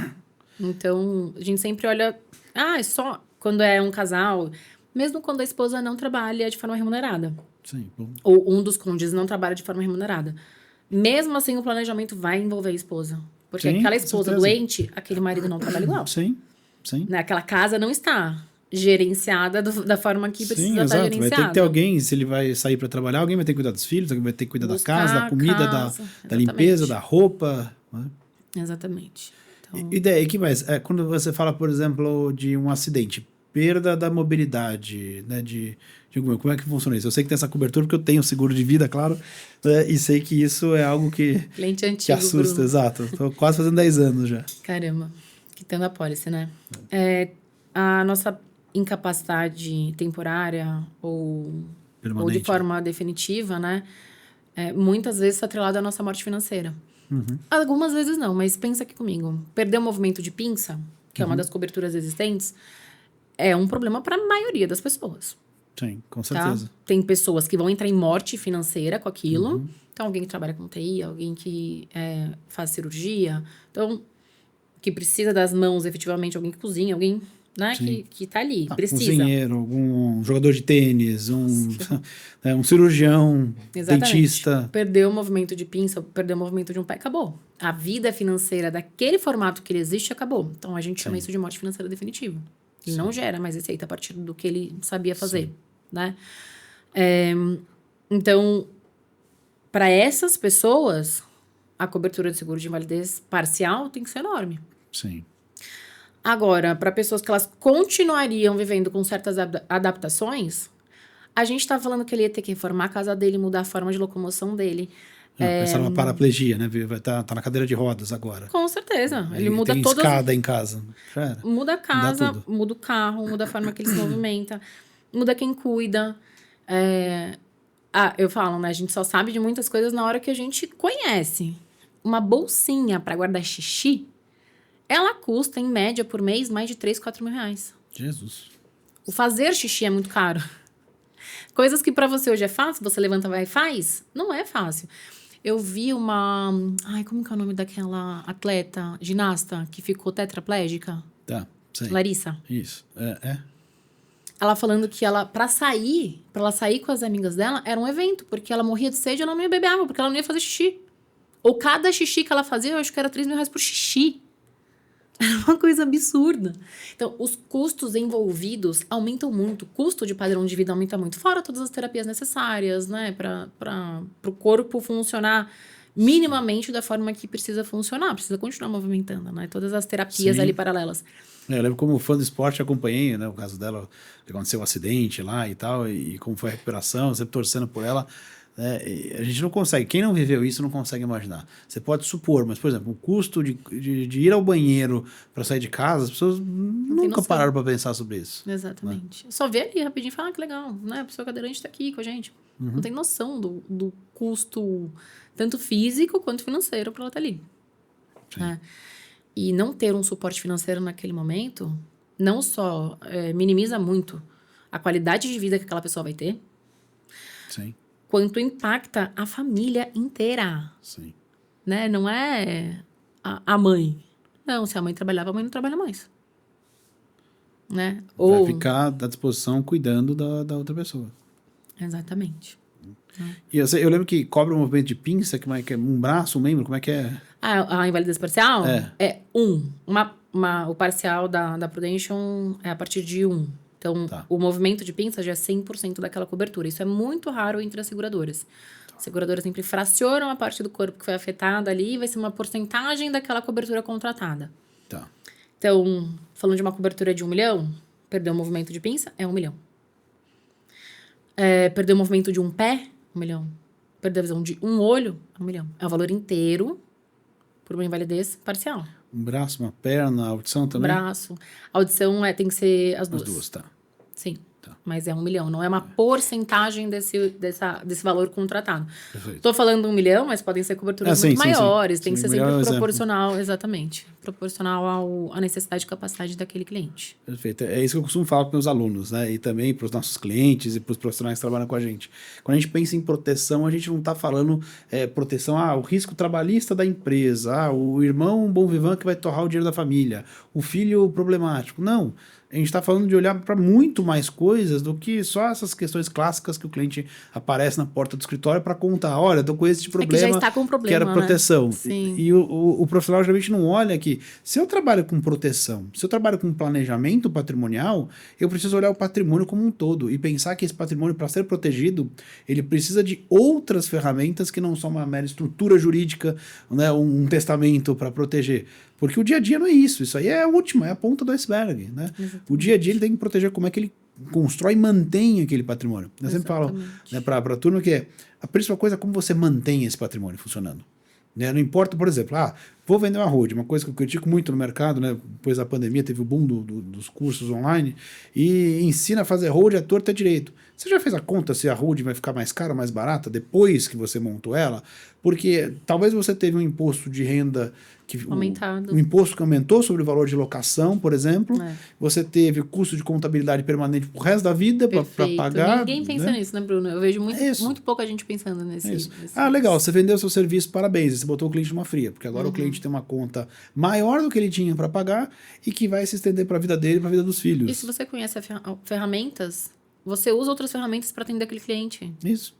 Então, a gente sempre olha... é só quando é um casal... Mesmo quando a esposa não trabalha de forma remunerada. Sim. Ou um dos cônjuges não trabalha de forma remunerada. Mesmo assim, o planejamento vai envolver a esposa. Porque Sim, aquela com esposa certeza. doente, aquele marido não trabalha igual. Sim, sim. Né? Aquela casa não está gerenciada da forma que precisa estar exato. gerenciada. Vai ter que ter alguém, se ele vai sair para trabalhar, alguém vai ter que cuidar dos filhos, alguém vai ter que cuidar da casa, da comida, da limpeza, da roupa. Né? Exatamente. Então... E daí, que mais? Quando você fala, por exemplo, de um acidente, perda da mobilidade, né, como é que funciona isso? Eu sei que tem essa cobertura porque eu tenho seguro de vida, claro, né, e sei que isso é algo que assusta, Bruno. exato. Estou quase fazendo 10 anos já. Caramba, quitando a pólice, né? A nossa incapacidade temporária ou de forma definitiva, né? Muitas vezes está atrelada à nossa morte financeira. Uhum. Algumas vezes não, mas pensa aqui comigo. Perder o movimento de pinça, que é uma das coberturas existentes, é um problema para a maioria das pessoas. Sim, com certeza. Tá? Tem pessoas que vão entrar em morte financeira com aquilo. Então, alguém que trabalha com TI, alguém que faz cirurgia. Então, que precisa das mãos, efetivamente, alguém que cozinha, alguém, né, que tá ali, precisa. Um cozinheiro, algum jogador de tênis, um cirurgião, Exatamente. dentista. Perdeu o movimento de pinça, perdeu o movimento de um pé, acabou. A vida financeira daquele formato que ele existe, acabou. Então, a gente chama isso de morte financeira definitiva. Ele não gera mais receita a partir do que ele sabia fazer, né? Então, para essas pessoas, a cobertura de seguro de invalidez parcial tem que ser enorme. Sim. Agora, para pessoas que elas continuariam vivendo com certas adaptações, a gente está falando que ele ia ter que reformar a casa dele, mudar a forma de locomoção dele. Pensar numa paraplegia, né? Vai tá na cadeira de rodas agora. Com certeza. Ele muda tem todas... escada em casa. Muda a casa, muda o carro, muda a forma que ele se movimenta, muda quem cuida. Eu falo, né? A gente só sabe de muitas coisas na hora que a gente conhece. Uma bolsinha para guardar xixi, ela custa, em média, por mês, mais de 3, 4 mil reais. Jesus. O fazer xixi é muito caro. Coisas que para você hoje é fácil, você levanta, vai e faz, não é fácil. Eu vi uma... como que é o nome daquela atleta, ginasta, que ficou tetraplégica? Tá, sei. Larissa. Isso, Ela falando que pra ela sair com as amigas dela, era um evento, porque ela morria de sede e ela não ia beber água, porque ela não ia fazer xixi. Ou cada xixi que ela fazia, eu acho que era 3 mil reais por xixi. Era uma coisa absurda. Então, os custos envolvidos aumentam muito. O custo de padrão de vida aumenta muito. Fora todas as terapias necessárias, né? Para o corpo funcionar minimamente da forma que precisa funcionar. Precisa continuar movimentando, né? Todas as terapias ali paralelas. Eu lembro como fã do esporte, acompanhei, né? O caso dela, aconteceu um acidente lá e tal, e como foi a recuperação, sempre torcendo por ela. A gente não consegue, quem não viveu isso não consegue imaginar. Você pode supor, mas, por exemplo, o custo de ir ao banheiro para sair de casa, as pessoas nunca pararam para pensar sobre isso. Exatamente. Né? Só vê ali rapidinho e fala que legal, né? A pessoa cadeirante está aqui com a gente. Não tem noção do custo, tanto físico quanto financeiro, para ela estar ali. Né? E não ter um suporte financeiro naquele momento, não só minimiza muito a qualidade de vida que aquela pessoa vai ter, Sim. quanto impacta a família inteira. Sim. Né? Não é a mãe. Não, se a mãe trabalhava, a mãe não trabalha mais. Né? Vai ficar à disposição cuidando da outra pessoa. Exatamente. E eu lembro que cobra um movimento de pinça, como é que é? Um braço, um membro, como é que é? A invalidez parcial é o parcial da Prudential é a partir de 1. Então, Tá. o movimento de pinça já é 100% daquela cobertura. Isso é muito raro entre as seguradoras. As seguradoras sempre fracionam a parte do corpo que foi afetada ali e vai ser uma porcentagem daquela cobertura contratada. Tá. Então, falando de uma cobertura de 1 milhão, perder o movimento de pinça é 1 milhão. Perder o movimento de um pé, 1 milhão. Perder a visão de um olho, 1 milhão. É o valor inteiro por uma invalidez parcial. Um braço, uma perna, audição também? Braço. A audição tem que ser as As duas. duas, tá. Sim. Tá. Mas é 1 milhão. Não é uma porcentagem desse valor contratado. Perfeito. Tô falando 1 milhão, mas podem ser coberturas sim, muito sim, sim. maiores. Tem que Sim, ser 1 milhão é sempre um exemplo. proporcional, exatamente. Proporcional à necessidade e capacidade daquele cliente. Perfeito. É isso que eu costumo falar para meus alunos, né? E também para os nossos clientes e para os profissionais que trabalham com a gente. Quando a gente pensa em proteção, a gente não está falando proteção, o risco trabalhista da empresa, o irmão bom vivant que vai torrar o dinheiro da família, o filho problemático. Não. A gente está falando de olhar para muito mais coisas do que só essas questões clássicas que o cliente aparece na porta do escritório para contar. Olha, estou com esse problema, que já está com problema, que era proteção. Né? Sim. E o profissional geralmente não olha que se eu trabalho com proteção, se eu trabalho com planejamento patrimonial, eu preciso olhar o patrimônio como um todo e pensar que esse patrimônio, para ser protegido, ele precisa de outras ferramentas que não são uma mera estrutura jurídica, né, um testamento para proteger. Porque o dia a dia não é isso. Isso aí é a última, é a ponta do iceberg. Né? O dia a dia ele tem que proteger como é que ele constrói e mantém aquele patrimônio. Eu sempre falo, né, para a turma que a principal coisa é como você mantém esse patrimônio funcionando. Né? Não importa, por exemplo, vou vender uma road, uma coisa que eu critico muito no mercado, né? Depois da pandemia teve o boom dos cursos online, e ensina a fazer road à torta e à direito. Você já fez a conta se a road vai ficar mais cara ou mais barata depois que você montou ela? Porque talvez você teve um imposto de renda aumentado. O imposto que aumentou sobre o valor de locação, por exemplo. Você teve custo de contabilidade permanente pro resto da vida para pagar. Ninguém pensa nisso, né, Bruno? Eu vejo muito pouca gente pensando nesse. Legal, você vendeu seu serviço, parabéns, você botou o cliente numa fria, porque agora o cliente tem uma conta maior do que ele tinha para pagar e que vai se estender para a vida dele e para a vida dos filhos. E se você conhece ferramentas, você usa outras ferramentas para atender aquele cliente. Isso.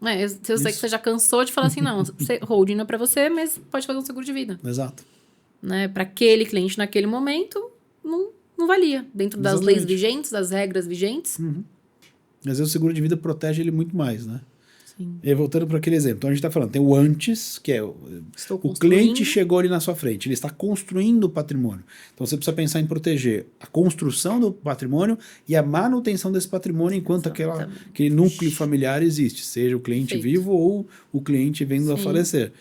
Eu sei que você já cansou de falar assim, não, holding não é para você, mas pode fazer um seguro de vida. Exato. Né? Para aquele cliente, naquele momento, não valia. Dentro das leis vigentes, das regras vigentes. Às vezes o seguro de vida protege ele muito mais, né? Sim. E aí, voltando para aquele exemplo, então a gente está falando, tem o antes, que é o cliente chegou ali na sua frente, ele está construindo o patrimônio. Então você precisa pensar em proteger a construção do patrimônio e a manutenção desse patrimônio enquanto aquele núcleo familiar existe, seja o cliente vivo ou o cliente vendo a falecer.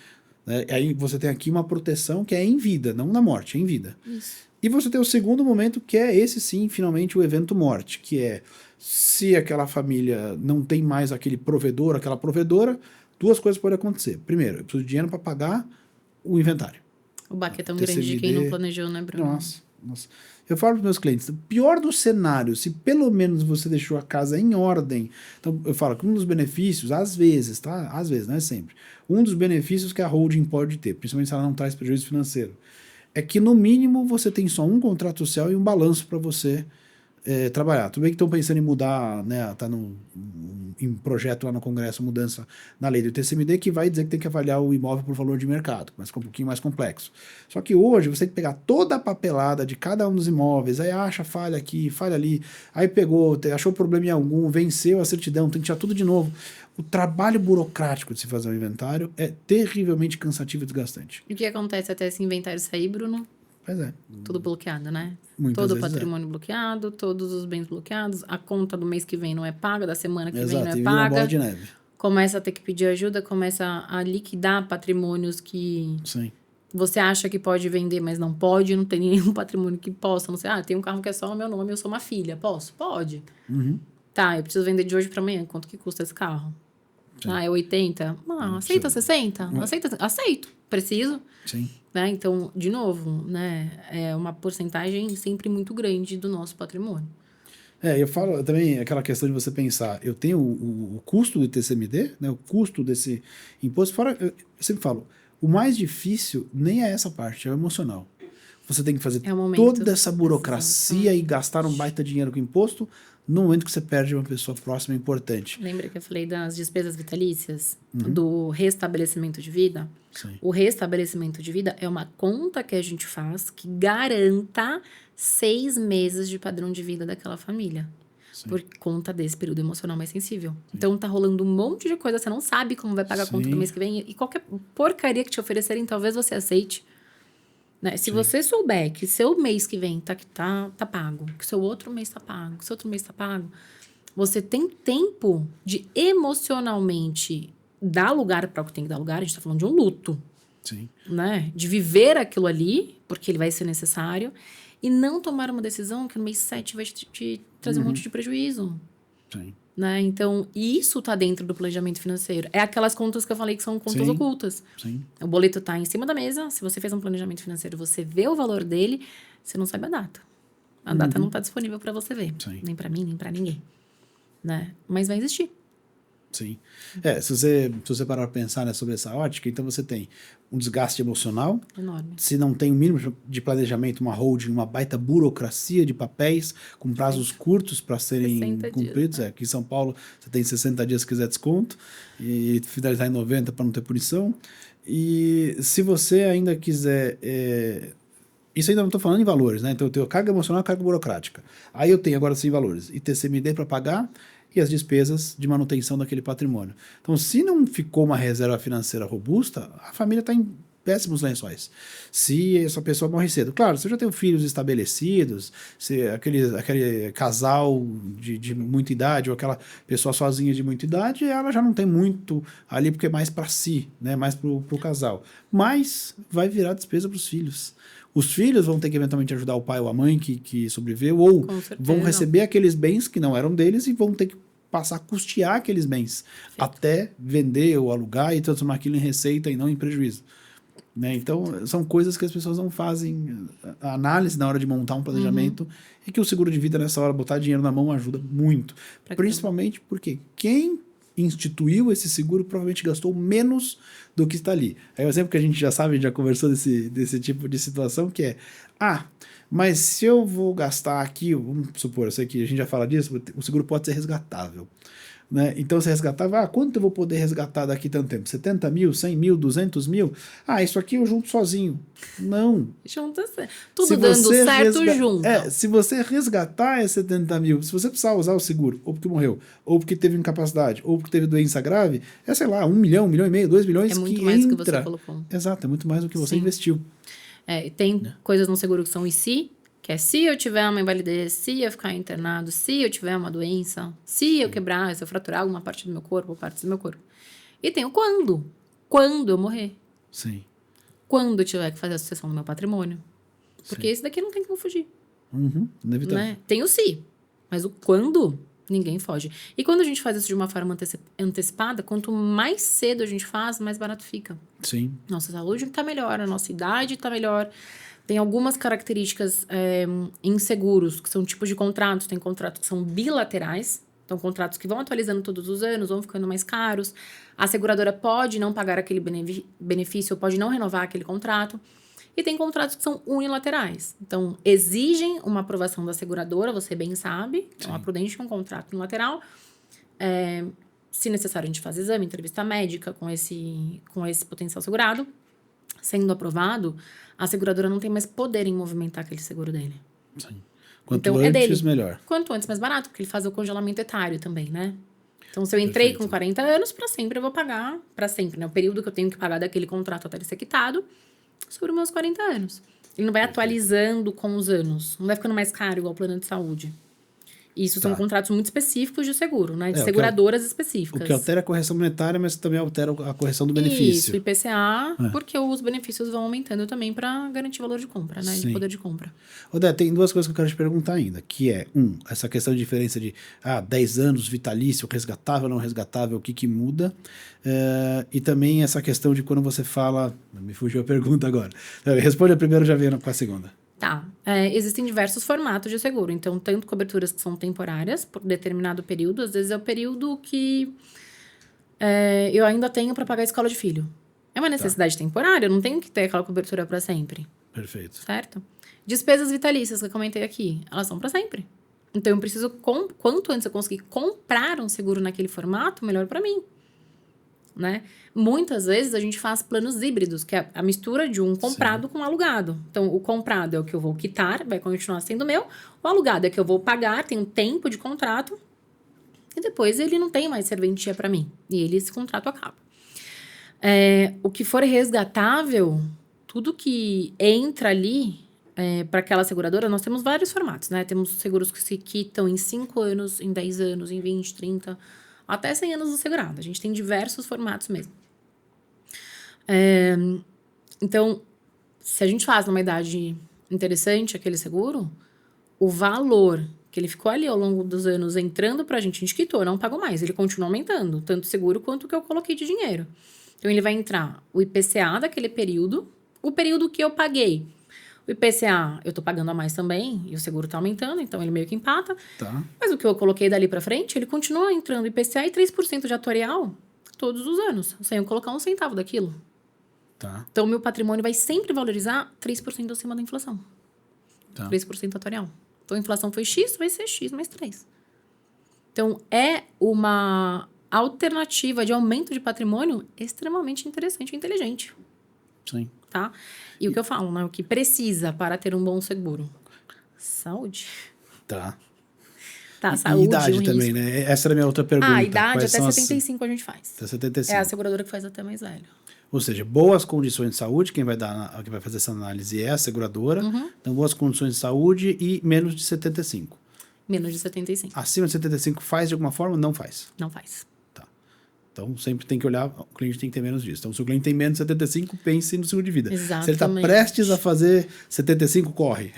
Aí você tem aqui uma proteção que é em vida, não na morte, é em vida. Isso. E você tem o segundo momento, que é esse sim, finalmente, o evento morte, que é se aquela família não tem mais aquele provedor, aquela provedora, duas coisas podem acontecer. Primeiro, eu preciso de dinheiro para pagar o inventário. O baque é tão grande de quem não planejou, né, Bruno? Nossa. Eu falo para os meus clientes, o pior do cenário, se pelo menos você deixou a casa em ordem, então eu falo que um dos benefícios, às vezes, tá? Às vezes, não é sempre. Um dos benefícios que a holding pode ter, principalmente se ela não traz prejuízo financeiro, é que no mínimo você tem só um contrato social e um balanço para você trabalhar. Tudo bem que estão pensando em mudar, né? Tá em projeto lá no Congresso, mudança na lei do TCMD, que vai dizer que tem que avaliar o imóvel por valor de mercado, mas com um pouquinho mais complexo. Só que hoje você tem que pegar toda a papelada de cada um dos imóveis, aí acha falha aqui, falha ali, aí pegou, achou problema em algum, venceu a certidão, tem que tirar tudo de novo. O trabalho burocrático de se fazer um inventário é terrivelmente cansativo e desgastante. E o que acontece até esse inventário sair, Bruno? Pois é. Tudo bloqueado, né? Muitas todo o vezes patrimônio bloqueado, todos os bens bloqueados, a conta do mês que vem não é paga, da semana que vem não é e paga. uma bola de neve. Começa a ter que pedir ajuda, começa a liquidar patrimônios que você acha que pode vender, mas não pode, não tem nenhum patrimônio que possa. Não sei, tem um carro que é só o meu nome, eu sou uma filha. Posso? Pode. Tá, eu preciso vender de hoje para amanhã. Quanto que custa esse carro? É 80? Aceita 60? Aceito. Preciso. Sim. Né? Então, de novo, né? É uma porcentagem sempre muito grande do nosso patrimônio. Eu falo também aquela questão de você pensar, eu tenho o custo do TCMD, né, o custo desse imposto, fora, eu sempre falo, o mais difícil nem é essa parte, é o emocional. Você tem que fazer toda essa burocracia e gastar um baita dinheiro com imposto no momento que você perde uma pessoa próxima e importante. Lembra que eu falei das despesas vitalícias? Do restabelecimento de vida? Sim. O restabelecimento de vida é uma conta que a gente faz que garanta 6 meses de padrão de vida daquela família. por conta desse período emocional mais sensível. Então, tá rolando um monte de coisa, você não sabe como vai pagar a conta do mês que vem. E qualquer porcaria que te oferecerem, talvez você aceite. Né? Se você souber que seu mês que vem tá pago, que seu outro mês tá pago, que seu outro mês tá pago, você tem tempo de emocionalmente dar lugar para o que tem que dar lugar. A gente tá falando de um luto. Sim. Né? De viver aquilo ali, porque ele vai ser necessário, e não tomar uma decisão que no mês 7 vai te trazer um monte de prejuízo. Sim. Né? Então, isso tá dentro do planejamento financeiro. É aquelas contas que eu falei que são contas ocultas. Sim. O boleto tá em cima da mesa, se você fez um planejamento financeiro, você vê o valor dele, você não sabe a data. A data não tá disponível para você ver. Sim. Nem para mim, nem para ninguém. Né? Mas vai existir. Sim. Se você parar para pensar, né, sobre essa ótica, então você tem um desgaste emocional. Enorme. Se não tem o mínimo de planejamento, uma holding, uma baita burocracia de papéis com prazos curtos para serem cumpridos. Dias, aqui em São Paulo você tem 60 dias se quiser desconto e finalizar em 90 para não ter punição. E se você ainda quiser... Isso ainda não estou falando em valores, né? Então eu tenho carga emocional e carga burocrática. Aí eu tenho agora sim valores. ITCMD para pagar e as despesas de manutenção daquele patrimônio. Então, se não ficou uma reserva financeira robusta, a família está em péssimos lençóis. Se essa pessoa morre cedo. Claro, se eu já tenho filhos estabelecidos, se aquele casal de muita idade ou aquela pessoa sozinha de muita idade, ela já não tem muito ali, porque é mais para si, né? Mais para o casal. Mas vai virar despesa para os filhos. Os filhos vão ter que eventualmente ajudar o pai ou a mãe que sobreviveu, ou vão receber aqueles bens que não eram deles e vão ter que passar a custear aqueles bens até vender ou alugar e transformar aquilo em receita e não em prejuízo. Né? Então, são coisas que as pessoas não fazem a análise na hora de montar um planejamento e que o seguro de vida nessa hora, botar dinheiro na mão ajuda muito. Principalmente porque quem instituiu esse seguro provavelmente gastou menos do que está ali. Aí o exemplo que a gente já sabe, a gente já conversou desse tipo de situação, que é, mas se eu vou gastar aqui, vamos supor, eu sei que a gente já fala disso, o seguro pode ser resgatável. Né? Então, se resgatava, quanto eu vou poder resgatar daqui tanto tempo? 70 mil, 100 mil, 200 mil? Isso aqui eu junto sozinho. Não. Junta, tudo dando certo, junto. Se você resgatar é 70 mil, se você precisar usar o seguro, ou porque morreu, ou porque teve incapacidade, ou porque teve doença grave, sei lá, 1 milhão, 1,5 milhão, 2 milhões é muito que mais entra. Do que você colocou. Exato, é muito mais do que você investiu. Tem coisas no seguro que são que é se eu tiver uma invalidez, se eu ficar internado, se eu tiver uma doença, se eu quebrar, se eu fraturar alguma parte do meu corpo ou partes do meu corpo. E tem o quando. Quando eu morrer. Sim. Quando eu tiver que fazer a sucessão do meu patrimônio. Porque esse daqui não tem como fugir. Inevitável. Né? Tem o se, mas o quando, ninguém foge. E quando a gente faz isso de uma forma antecipada, quanto mais cedo a gente faz, mais barato fica. Sim. Nossa saúde está melhor, a nossa idade está melhor. Tem algumas características em seguros, que são tipos de contratos. Tem contratos que são bilaterais. Então, contratos que vão atualizando todos os anos, vão ficando mais caros. A seguradora pode não pagar aquele benefício, pode não renovar aquele contrato. E tem contratos que são unilaterais. Então, exigem uma aprovação da seguradora, você bem sabe. Então, a Prudente é um contrato unilateral. Se necessário, a gente faz exame, entrevista médica com esse potencial segurado. Sendo aprovado, a seguradora não tem mais poder em movimentar aquele seguro dele. Sim. Quanto antes, melhor. Quanto antes, mais barato, porque ele faz o congelamento etário também, né? Então, se eu entrei com 40 anos, para sempre eu vou pagar, para sempre, né? O período que eu tenho que pagar daquele contrato até ele ser quitado, sobre os meus 40 anos. Ele não vai atualizando com os anos. Não vai ficando mais caro igual o plano de saúde. Isso são contratos muito específicos de seguro, né? De seguradoras específicas. O que altera a correção monetária, mas também altera a correção do benefício. Isso, IPCA, porque os benefícios vão aumentando também para garantir valor de compra, né? De poder de compra. Odé, tem duas coisas que eu quero te perguntar ainda, que é, essa questão de diferença de 10 anos, vitalício, resgatável, não resgatável, o que muda? E também essa questão de quando você fala... Me fugiu a pergunta agora. Responde a primeira, já venho com a segunda. Tá. Existem diversos formatos de seguro. Então, tanto coberturas que são temporárias, por determinado período. Às vezes é o período que eu ainda tenho para pagar a escola de filho. É uma necessidade temporária, eu não tenho que ter aquela cobertura para sempre. Perfeito. Certo? Despesas vitalícias que eu comentei aqui, elas são para sempre. Então, eu preciso, quanto antes eu conseguir comprar um seguro naquele formato, melhor para mim. né? Muitas vezes a gente faz planos híbridos, que é a mistura de um comprado com um alugado. Então, o comprado é o que eu vou quitar, vai continuar sendo meu. O alugado é que eu vou pagar, tem um tempo de contrato. E depois ele não tem mais serventia para mim. E esse contrato acaba. O que for resgatável, tudo que entra ali para aquela seguradora, nós temos vários formatos, né? Temos seguros que se quitam em 5 anos, em 10 anos, em 20, 30, até 100 anos do segurado. A gente tem diversos formatos mesmo. Então, se a gente faz numa idade interessante aquele seguro, o valor que ele ficou ali ao longo dos anos entrando pra gente quitou, não pagou mais. Ele continua aumentando, tanto seguro quanto o que eu coloquei de dinheiro. Então, ele vai entrar o IPCA daquele período, o período que eu paguei. O IPCA eu tô pagando a mais também, e o seguro tá aumentando, então ele meio que empata. Tá. Mas o que eu coloquei dali pra frente, ele continua entrando IPCA e 3% de atuarial todos os anos, sem eu colocar um centavo daquilo. Tá. Então, o meu patrimônio vai sempre valorizar 3% acima da inflação. Tá. 3% atuarial. Então, a inflação foi X, vai ser X mais 3. Então, é uma alternativa de aumento de patrimônio extremamente interessante e inteligente. Sim. Tá? E o que eu falo, né? O que precisa para ter um bom seguro? Saúde. Tá. Tá, E saúde, idade um também, risco. né? Essa era a minha outra pergunta. A idade Quais até são 75 a gente faz. Até 75. É a seguradora que faz até mais velho. Ou seja, boas condições de saúde, quem vai fazer essa análise é a seguradora. Então, boas condições de saúde e menos de 75. Menos de 75. Acima de 75 faz de alguma forma? Não faz. Não faz. Tá. Então, sempre tem que olhar, o cliente tem que ter menos disso. Então, se o cliente tem menos de 75, pense no seguro de vida. Exatamente. Se ele está prestes a fazer 75, corre.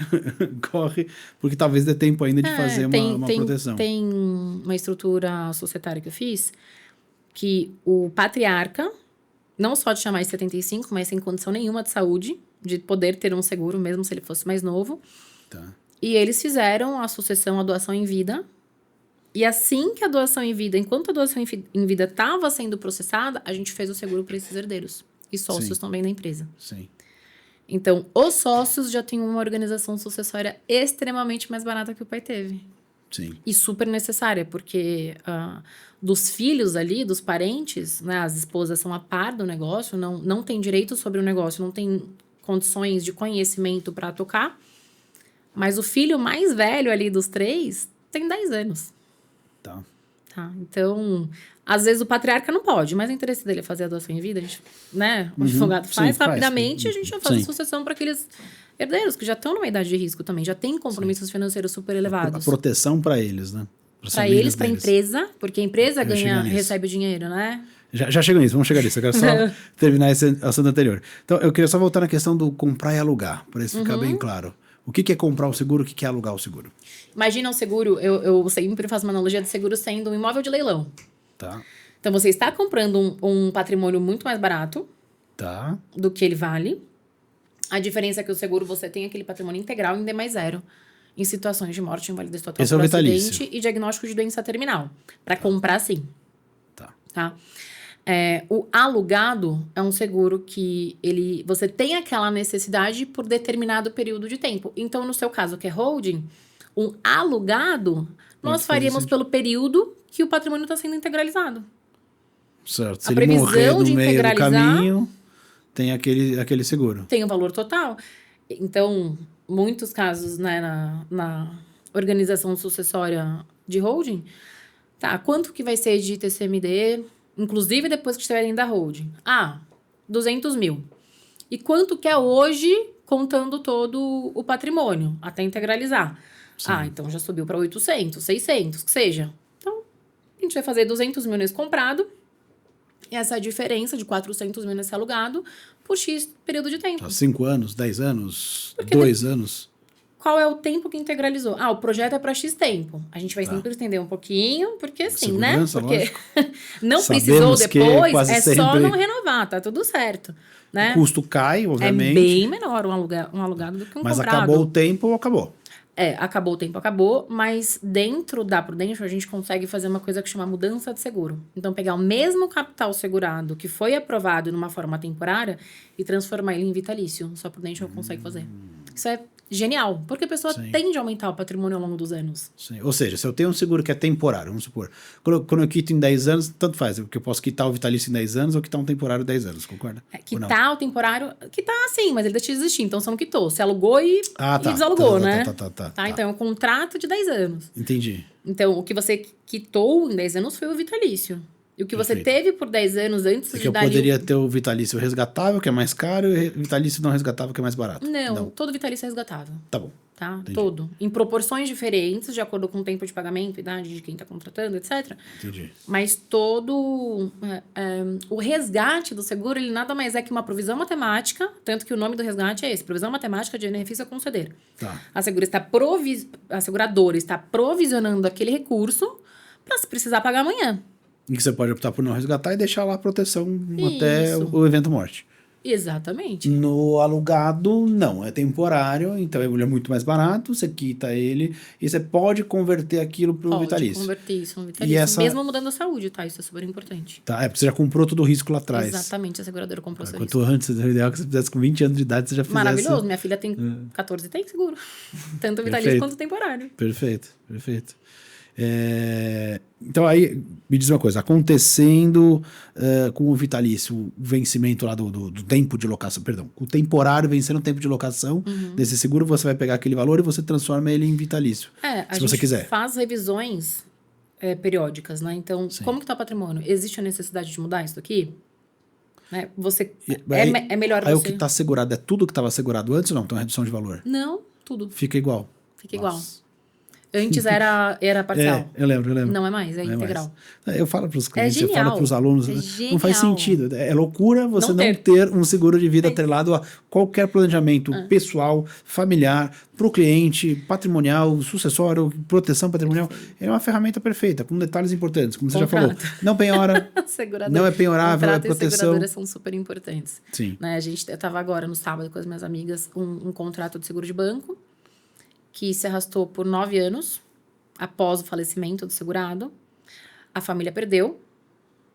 Corre, porque talvez dê tempo ainda de fazer uma proteção. Tem uma estrutura societária que eu fiz, que o patriarca, não só de chamar de 75, mas sem condição nenhuma de saúde, de poder ter um seguro, mesmo se ele fosse mais novo. Tá. E eles fizeram a sucessão, a doação em vida. E assim que a doação em vida, enquanto a doação em vida estava sendo processada, a gente fez o seguro para esses herdeiros. E sócios Sim. também da empresa. Sim. Então, os sócios já têm uma organização sucessória extremamente mais barata que o pai teve. Sim. E super necessária, porque dos filhos ali, dos parentes, né, as esposas são a par do negócio, não tem direito sobre o negócio, não tem condições de conhecimento para tocar. Mas o filho mais velho ali dos 3 tem 10 anos. Tá. Tá? Então, às vezes o patriarca não pode, mas o interesse dele é fazer a doação em vida, a gente, né? O advogado faz rapidamente, a gente já faz a sucessão para aqueles herdeiros que já estão numa idade de risco também, já tem compromissos financeiros super elevados. A proteção para eles, né? Para eles, para a empresa, porque a empresa recebe o dinheiro, né? Já chego nisso, vamos chegar nisso. Eu quero só terminar esse assunto anterior. Então, eu queria só voltar na questão do comprar e alugar, para isso ficar bem claro. O que é comprar o seguro, o que é alugar o seguro? Imagina um seguro, eu sempre faço uma analogia de seguro sendo um imóvel de leilão. Tá. Então, você está comprando um patrimônio muito mais barato Tá. do que ele vale. A diferença é que o seguro você tem aquele patrimônio integral em D mais zero, em situações de morte, invalidez total Esse é o por vitalício. acidente e diagnóstico de doença terminal. Para comprar, sim. Tá? O alugado é um seguro que você tem aquela necessidade por determinado período de tempo. Então, no seu caso, que é holding, um alugado, nós faríamos pelo período que o patrimônio está sendo integralizado. Certo. Se A ele previsão morrer no de meio do integralizar caminho, tem aquele seguro. tem o valor total. Então, muitos casos, né, na organização sucessória de holding, tá, quanto que vai ser de TCMD, inclusive depois que estiver dentro da holding? 200 mil. E quanto que é hoje, contando todo o patrimônio, até integralizar? Sim. Então já subiu para 800, 600, que seja. Então, a gente vai fazer 200 mil nesse comprado, e essa diferença de 400 mil nesse alugado, por X período de tempo. 5 anos, 10 anos, 2 anos? Qual é o tempo que integralizou? O projeto é para X tempo. A gente vai sempre estender um pouquinho, porque assim, segurança, né? Porque lógico. não Sabemos precisou depois, quase é só sempre não renovar, tá tudo certo. Né? O custo cai, obviamente. É bem menor um alugado do que um mas comprado. acabou o tempo, acabou. Acabou o tempo, acabou, mas dentro da Prudential a gente consegue fazer uma coisa que chama mudança de seguro. Então, pegar o mesmo capital segurado que foi aprovado numa forma temporária e transformar ele em vitalício. Só a Prudential consegue fazer. Isso é genial. Porque a pessoa Sim. tende a aumentar o patrimônio ao longo dos anos. Sim. Ou seja, se eu tenho um seguro que é temporário, vamos supor, quando eu quito em 10 anos, tanto faz, porque eu posso quitar o vitalício em 10 anos ou quitar um temporário em 10 anos, concorda? Ou não? Quitar o temporário... Quitar, sim, mas ele deixa de existir. Então, você não quitou. Você alugou e Ah, tá. desalugou, Tá. né? Tá. Então, é um contrato de 10 anos. Entendi. Então, o que você quitou em 10 anos foi o vitalício. E o que você Perfeito. teve por 10 anos antes É de que eu dar ali poderia ter o vitalício resgatável, que é mais caro, e o vitalício não resgatável, que é mais barato. Não, todo vitalício é resgatável. Tá bom. Tá? Entendi. Todo. Em proporções diferentes, de acordo com o tempo de pagamento, idade de quem está contratando, etc. Entendi. Mas todo... o resgate do seguro, ele nada mais é que uma provisão matemática, tanto que o nome do resgate é esse, provisão matemática de benefício a conceder. Tá. A seguradora está provisionando aquele recurso para se precisar pagar amanhã. E que você pode optar por não resgatar e deixar lá a proteção até Isso. o evento morte. Exatamente. No alugado, não. É temporário, então ele é muito mais barato, você quita ele e você pode converter aquilo para o Pode vitalício. converter isso no E vitalício, essa- mesmo mudando a saúde, tá? Isso é super importante. Tá, é porque você já comprou todo o risco lá atrás. Exatamente, a seguradora comprou seu risco. Quanto antes, o ideal é que você fizesse com 20 anos de idade, você já fizesse... Maravilhoso. Minha filha tem 14 e tem seguro. Tanto vitalício Perfeito. quanto temporário. Perfeito. Então aí, me diz uma coisa, acontecendo com o vitalício, o vencimento lá do tempo de locação, perdão, o temporário vencendo o tempo de locação desse seguro, você vai pegar aquele valor e você transforma ele em vitalício, A se gente você quiser. faz revisões periódicas, né? Então, Sim. como que tá o patrimônio? Existe a necessidade de mudar isso daqui? Né? Você... Aí, é melhor aí você... o que está assegurado é tudo que estava assegurado antes ou não? Tem uma redução de valor? Não, tudo. Fica igual. Fica igual. Nossa. Antes era parcial. Eu lembro. Não é mais, é Não é integral. mais. Eu falo para os clientes, eu genial. falo para os alunos, É não faz genial. sentido. É loucura você Não não ter um seguro de vida atrelado a qualquer planejamento pessoal, familiar, para o cliente, patrimonial, sucessório, proteção patrimonial. É uma ferramenta perfeita, com detalhes importantes, como você já falou. Não penhora, não é penhorável, é Contrato e proteção. seguradoras são super importantes. Sim. Né? Eu estava agora no sábado com as minhas amigas, um contrato de seguro de banco que se arrastou por 9 anos após o falecimento do segurado. A família perdeu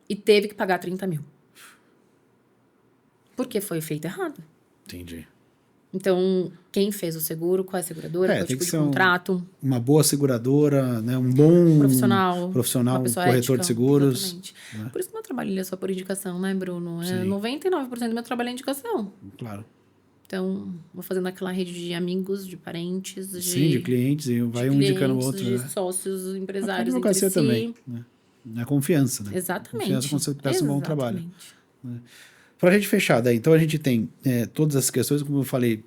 e teve que pagar 30 mil. Porque foi feito errado. Entendi. Então, quem fez o seguro, qual é a seguradora, qual é o tem tipo que de ser contrato, uma boa seguradora, né? Um bom profissional, um uma pessoa corretor ética, de seguros. exatamente. Por isso que meu trabalho ele é só por indicação, né, Bruno? Sim. 99% do meu trabalho é indicação. Claro. Então, vou fazendo aquela rede de amigos, de parentes, Sim, de clientes, e vai um indicando o outro. de Né? sócios, A empresários entre advocacia si. também. Né? A confiança, né? Exatamente. Confiança quando você presta um bom trabalho. Exatamente. Para a gente fechar, daí, então a gente tem todas essas questões, como eu falei,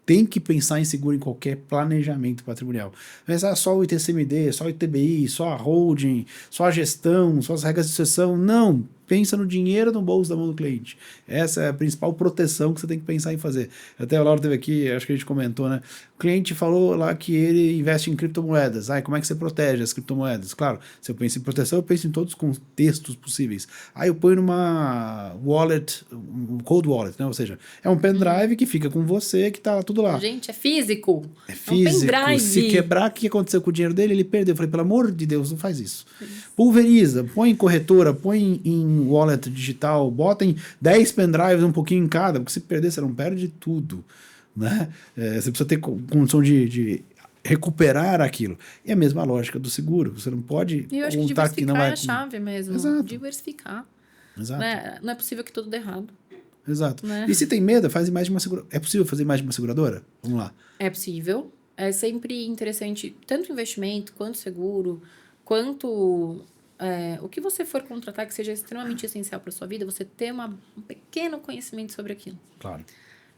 tem que pensar em seguro em qualquer planejamento patrimonial. Pensar só o ITCMD, só o ITBI, só a holding, só a gestão, só as regras de sucessão. Não. Pensa no dinheiro no bolso da mão do cliente. Essa é a principal proteção que você tem que pensar em fazer. Até a Laura teve aqui, acho que a gente comentou, né? O cliente falou lá que ele investe em criptomoedas. Como é que você protege as criptomoedas? Claro, se eu penso em proteção, eu penso em todos os contextos possíveis. Aí eu ponho numa wallet, um cold wallet, né? Ou seja, é um pendrive que fica com você, que tá tudo lá. Gente, é físico. É um físico. pendrive. Se quebrar, o que aconteceu com o dinheiro dele? Ele perdeu. Eu falei, pelo amor de Deus, não faz isso. Pulveriza, põe em corretora, põe em wallet digital, bota em 10 pendrives, um pouquinho em cada, porque se perder, você não perde tudo. Né? Você precisa ter condição de recuperar aquilo. E a mesma lógica do seguro. Você não pode E eu acho que contar que não diversificar vai... é a chave mesmo. Exato. Diversificar. Exato. Né? Não é possível que tudo dê errado. Exato. Né? E se tem medo, faz mais de uma seguradora. É possível fazer mais de uma seguradora? Vamos lá. É possível. É sempre interessante, tanto investimento, quanto seguro, quanto o que você for contratar que seja extremamente essencial para sua vida, você ter um pequeno conhecimento sobre aquilo. Claro.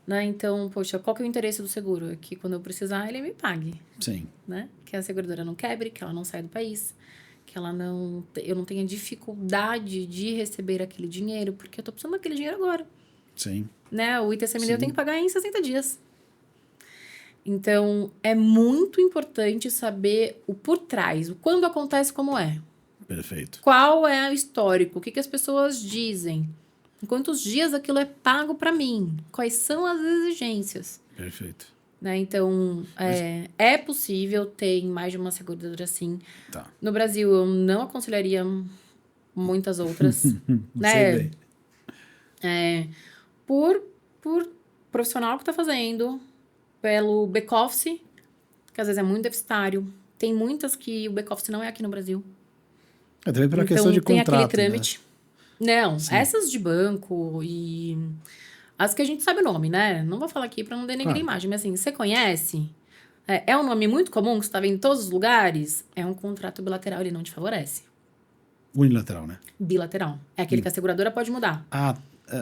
Né? Então, poxa, qual que é o interesse do seguro? É que quando eu precisar, ele me pague. Sim. Né? Que a seguradora não quebre, que ela não saia do país, que eu não tenha dificuldade de receber aquele dinheiro, porque eu tô precisando daquele dinheiro agora. Sim. Né? O ITCMD eu tenho que pagar em 60 dias. Então, é muito importante saber o por trás, o quando acontece, como é. Perfeito. Qual é o histórico, o que as pessoas dizem, em quantos dias aquilo é pago para mim, quais são as exigências. Perfeito. Né? Então, é possível ter mais de uma seguradora assim. Tá. No Brasil, eu não aconselharia muitas outras. Né? Por profissional que está fazendo, pelo back-office, que às vezes é muito deficitário. Tem muitas que o back-office não é aqui no Brasil. Também pela Então, questão de tem aquele contrato, né? trâmite. Não, Sim. essas de banco e as que a gente sabe o nome, né? Não vou falar aqui pra não denegrir a Claro. imagem, mas assim, você conhece? É um nome muito comum que você tá vendo em todos os lugares? É um contrato bilateral, ele não te favorece. Unilateral, né? Bilateral. É aquele que a seguradora pode mudar,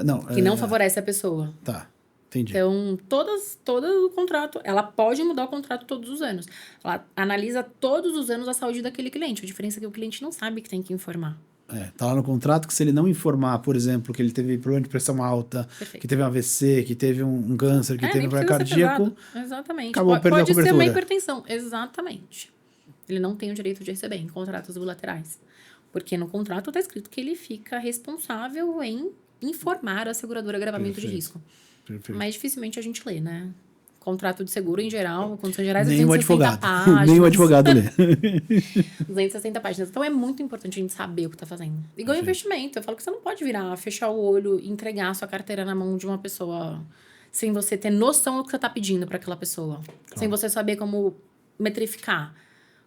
Não. que não favorece a pessoa. Tá, entendi. Então, todo o contrato, ela pode mudar o contrato todos os anos. Ela analisa todos os anos a saúde daquele cliente. A diferença é que o cliente não sabe que tem que informar. Tá lá no contrato que se ele não informar, por exemplo, que ele teve problema de pressão alta, Perfeito. que teve um AVC, que teve um câncer, que teve nem um precisa ser cardíaco, pesado. Exatamente. acabou perdendo a Pode ser uma cobertura. hipertensão. Exatamente. Ele não tem o direito de receber em contratos bilaterais. Porque no contrato está escrito que ele fica responsável em informar a seguradora agravamento de Perfeito. risco. Perfeito. Mas dificilmente a gente lê, né? Contrato de seguro, em geral, condições gerais, Nem o 260 advogado. páginas. Nem o advogado lê. 260 páginas. Então é muito importante a gente saber o que tá fazendo. Igual Perfeito. investimento. Eu falo que você não pode virar, fechar o olho e entregar a sua carteira na mão de uma pessoa sem você ter noção do que você tá pedindo para aquela pessoa. Sem você saber como metrificar,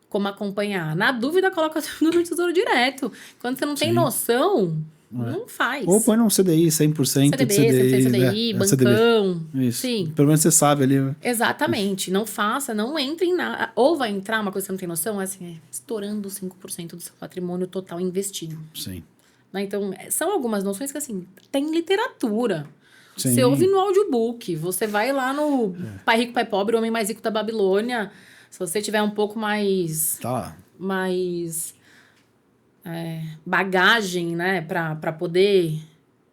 como acompanhar. Na dúvida, coloca tudo no tesouro direto. Quando você não tem noção, não faz. Ou põe num CDI, 100% de CDB, CDI. CDI, né? CDB. bancão. Isso. Sim. Pelo menos você sabe ali. Exatamente. Não faça, não entre em nada. Ou vai entrar uma coisa que você não tem noção, é assim, estourando 5% do seu patrimônio total investido. Sim. Né? Então, são algumas noções que, assim, tem literatura. Sim. Você ouve no audiobook. Você vai lá no Pai Rico, Pai Pobre, o Homem Mais Rico da Babilônia. Se você tiver um pouco mais... Tá lá. mais bagagem, né? Pra poder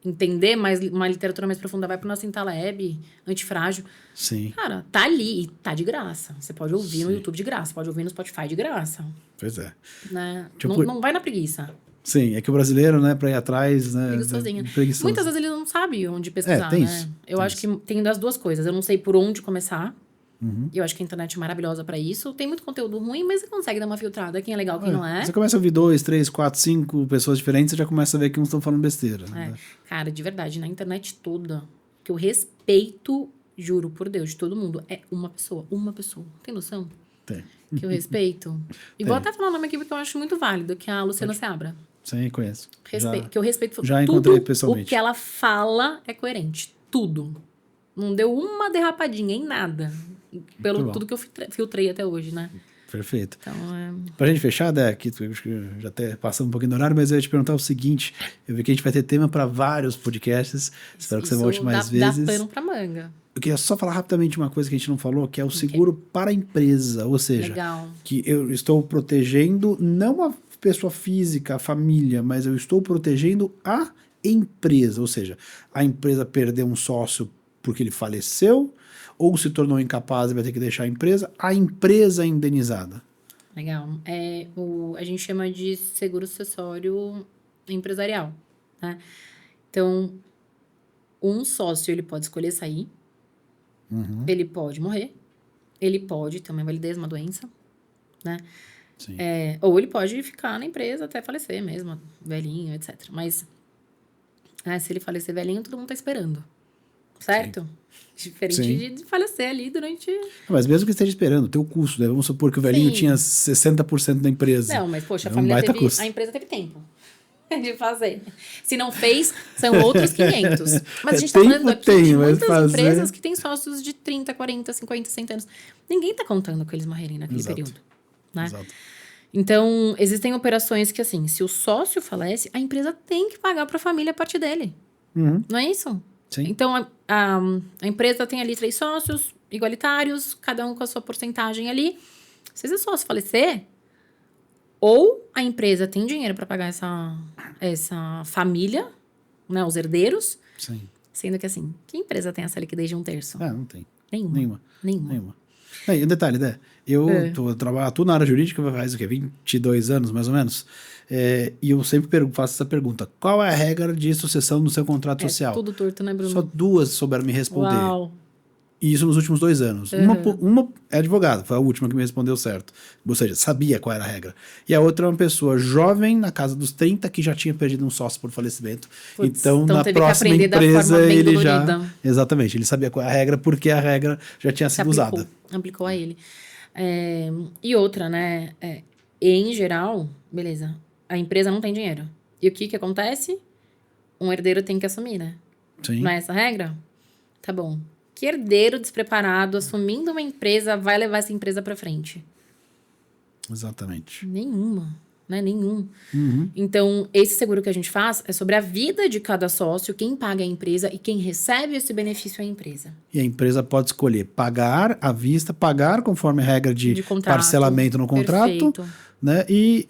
entender mais uma literatura mais profunda, vai pro Nassim Taleb, Antifrágil. Sim. Cara, tá ali e tá de graça. Você pode ouvir no Sim. YouTube de graça, pode ouvir no Spotify de graça. Pois é. Né? Tipo- Não vai na preguiça. Sim, é que o brasileiro, né, pra ir atrás, né? Preguiçosinha. Preguiçoso. Muitas vezes ele não sabe onde pesquisar, tem né? isso, Eu tem acho que tem das duas coisas. Eu não sei por onde começar. Uhum. Eu acho que a internet é maravilhosa pra isso. Tem muito conteúdo ruim, mas você consegue dar uma filtrada. Quem é legal, quem não é. Você começa a ouvir 2, 3, 4, 5 pessoas diferentes, você já começa a ver que uns estão falando besteira. É. Né? Cara, de verdade, na internet toda, que eu respeito, juro por Deus, de todo mundo, é uma pessoa. Uma pessoa. Tem noção? Tem. Que eu respeito. E vou até falar o nome aqui porque eu acho muito válido, que é a Luciana Seabra. Sim, conheço. Que eu respeito já tudo. encontrei pessoalmente. O que ela fala é coerente. Tudo. Não deu uma derrapadinha em nada. Pelo bom. tudo que eu filtrei até hoje, né? Perfeito. Então, Pra gente fechar, Dé, aqui, acho que já até passamos um pouquinho do horário, mas eu ia te perguntar o seguinte: eu vi que a gente vai ter tema para vários podcasts. Espero que você volte mais vezes. Dá pano pra manga. Eu queria só falar rapidamente uma coisa que a gente não falou, que é o seguro para a empresa. Ou seja, Legal. que eu estou protegendo não a pessoa física, a família, mas eu estou protegendo a empresa. Ou seja, a empresa perdeu um sócio porque ele faleceu, ou se tornou incapaz e vai ter que deixar a empresa é indenizada. Legal. A gente chama de seguro sucessório empresarial, né? Então, um sócio, ele pode escolher sair, ele pode morrer, ele pode ter uma invalidez, uma doença, né? Sim. Ou ele pode ficar na empresa até falecer mesmo, velhinho, etc. Mas, se ele falecer velhinho, todo mundo tá esperando, certo? Diferente Sim. de falecer ali durante... Mas mesmo que esteja esperando, o teu custo, né? Vamos supor que o velhinho Sim. tinha 60% da empresa. Não, mas poxa, É um baita custo. a empresa teve tempo de fazer. Se não fez, são outros 500. Mas a gente tá Tempo falando aqui tem, de mas muitas fazer- empresas que têm sócios de 30, 40, 50, 100 anos. Ninguém tá contando com eles morrerem naquele Exato. período, né? Exato. Então, existem operações que, assim, se o sócio falece, a empresa tem que pagar para a família a parte dele. Uhum. Não é isso? Sim. Então, a empresa tem ali 3 sócios igualitários, cada um com a sua porcentagem ali. Se esse sócio falecer, ou a empresa tem dinheiro para pagar essa família, né, os herdeiros, Sim. sendo que, assim, que empresa tem essa liquidez de 1/3? Ah, não tem. Nenhuma. Nenhuma. E um detalhe, né? Eu atuo na área jurídica faz o quê? 22 anos, mais ou menos. E eu sempre faço essa pergunta. Qual é a regra de sucessão no seu contrato social? Tudo torto, né, Bruno? Só 2 souberam me responder. Uau. E isso nos últimos 2 anos. Uma é advogada, foi a última que me respondeu certo. Ou seja, sabia qual era a regra. E a outra é uma pessoa jovem, na casa dos 30, que já tinha perdido um sócio por falecimento. Putz, então na teve próxima que aprender da empresa, forma bem ele dolorida. já... Exatamente, ele sabia qual é a regra, porque a regra já tinha sido usada. Aplicou a ele. E outra, né? Em geral, beleza, a empresa não tem dinheiro. E o que acontece? Um herdeiro tem que assumir, né? Sim. Não é essa a regra? Tá bom. Que herdeiro despreparado assumindo uma empresa vai levar essa empresa pra frente? Exatamente. Nenhuma, né? Nenhum. Então, esse seguro que a gente faz é sobre a vida de cada sócio, quem paga é a empresa e quem recebe esse benefício é a empresa. E a empresa pode escolher pagar à vista, pagar conforme a regra de contrato. parcelamento no contrato. Perfeito. Né? E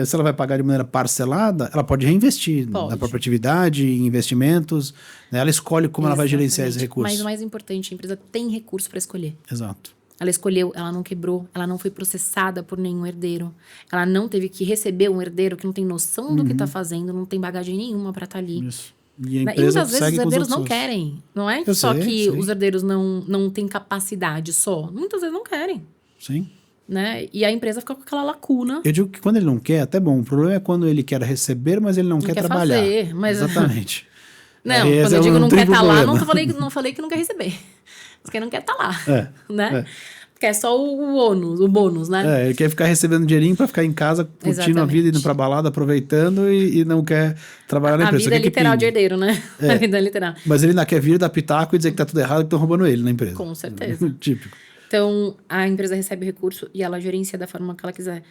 se ela vai pagar de maneira parcelada, ela pode reinvestir na própria atividade, em investimentos. Né? Ela escolhe como ela vai gerenciar esse recurso. Mas o mais importante, a empresa tem recurso para escolher. Exato. Ela escolheu, ela não quebrou, ela não foi processada por nenhum herdeiro. Ela não teve que receber um herdeiro que não tem noção do que está fazendo, não tem bagagem nenhuma para estar ali. Isso. E a E empresa muitas vezes os herdeiros não outros. querem. Não é Eu só sei, que sei. os herdeiros não têm capacidade só. Muitas vezes não querem. Sim. Né? E a empresa fica com aquela lacuna. Eu digo que quando ele não quer, até bom. O problema é quando ele quer receber, mas ele não quer trabalhar. Fazer, mas... Exatamente. Não, quando eu digo não quer estar lá, não falei que não quer receber. Porque não quer estar lá. Né? Porque é só o bônus, né? Ele quer ficar recebendo dinheirinho pra ficar em casa, curtindo a vida, indo pra balada, aproveitando e não quer trabalhar na empresa. A vida é literal de herdeiro, né? A vida é literal. Mas ele ainda quer vir dar pitaco e dizer que tá tudo errado e que estão roubando ele na empresa. Com certeza. Típico. Então, a empresa recebe o recurso e ela gerencia da forma que ela quiser,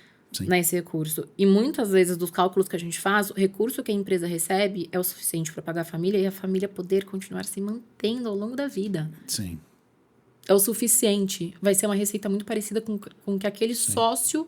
né, esse recurso. E muitas vezes, dos cálculos que a gente faz, o recurso que a empresa recebe é o suficiente para pagar a família e a família poder continuar se mantendo ao longo da vida. Sim. É o suficiente. Vai ser uma receita muito parecida com o que aquele sócio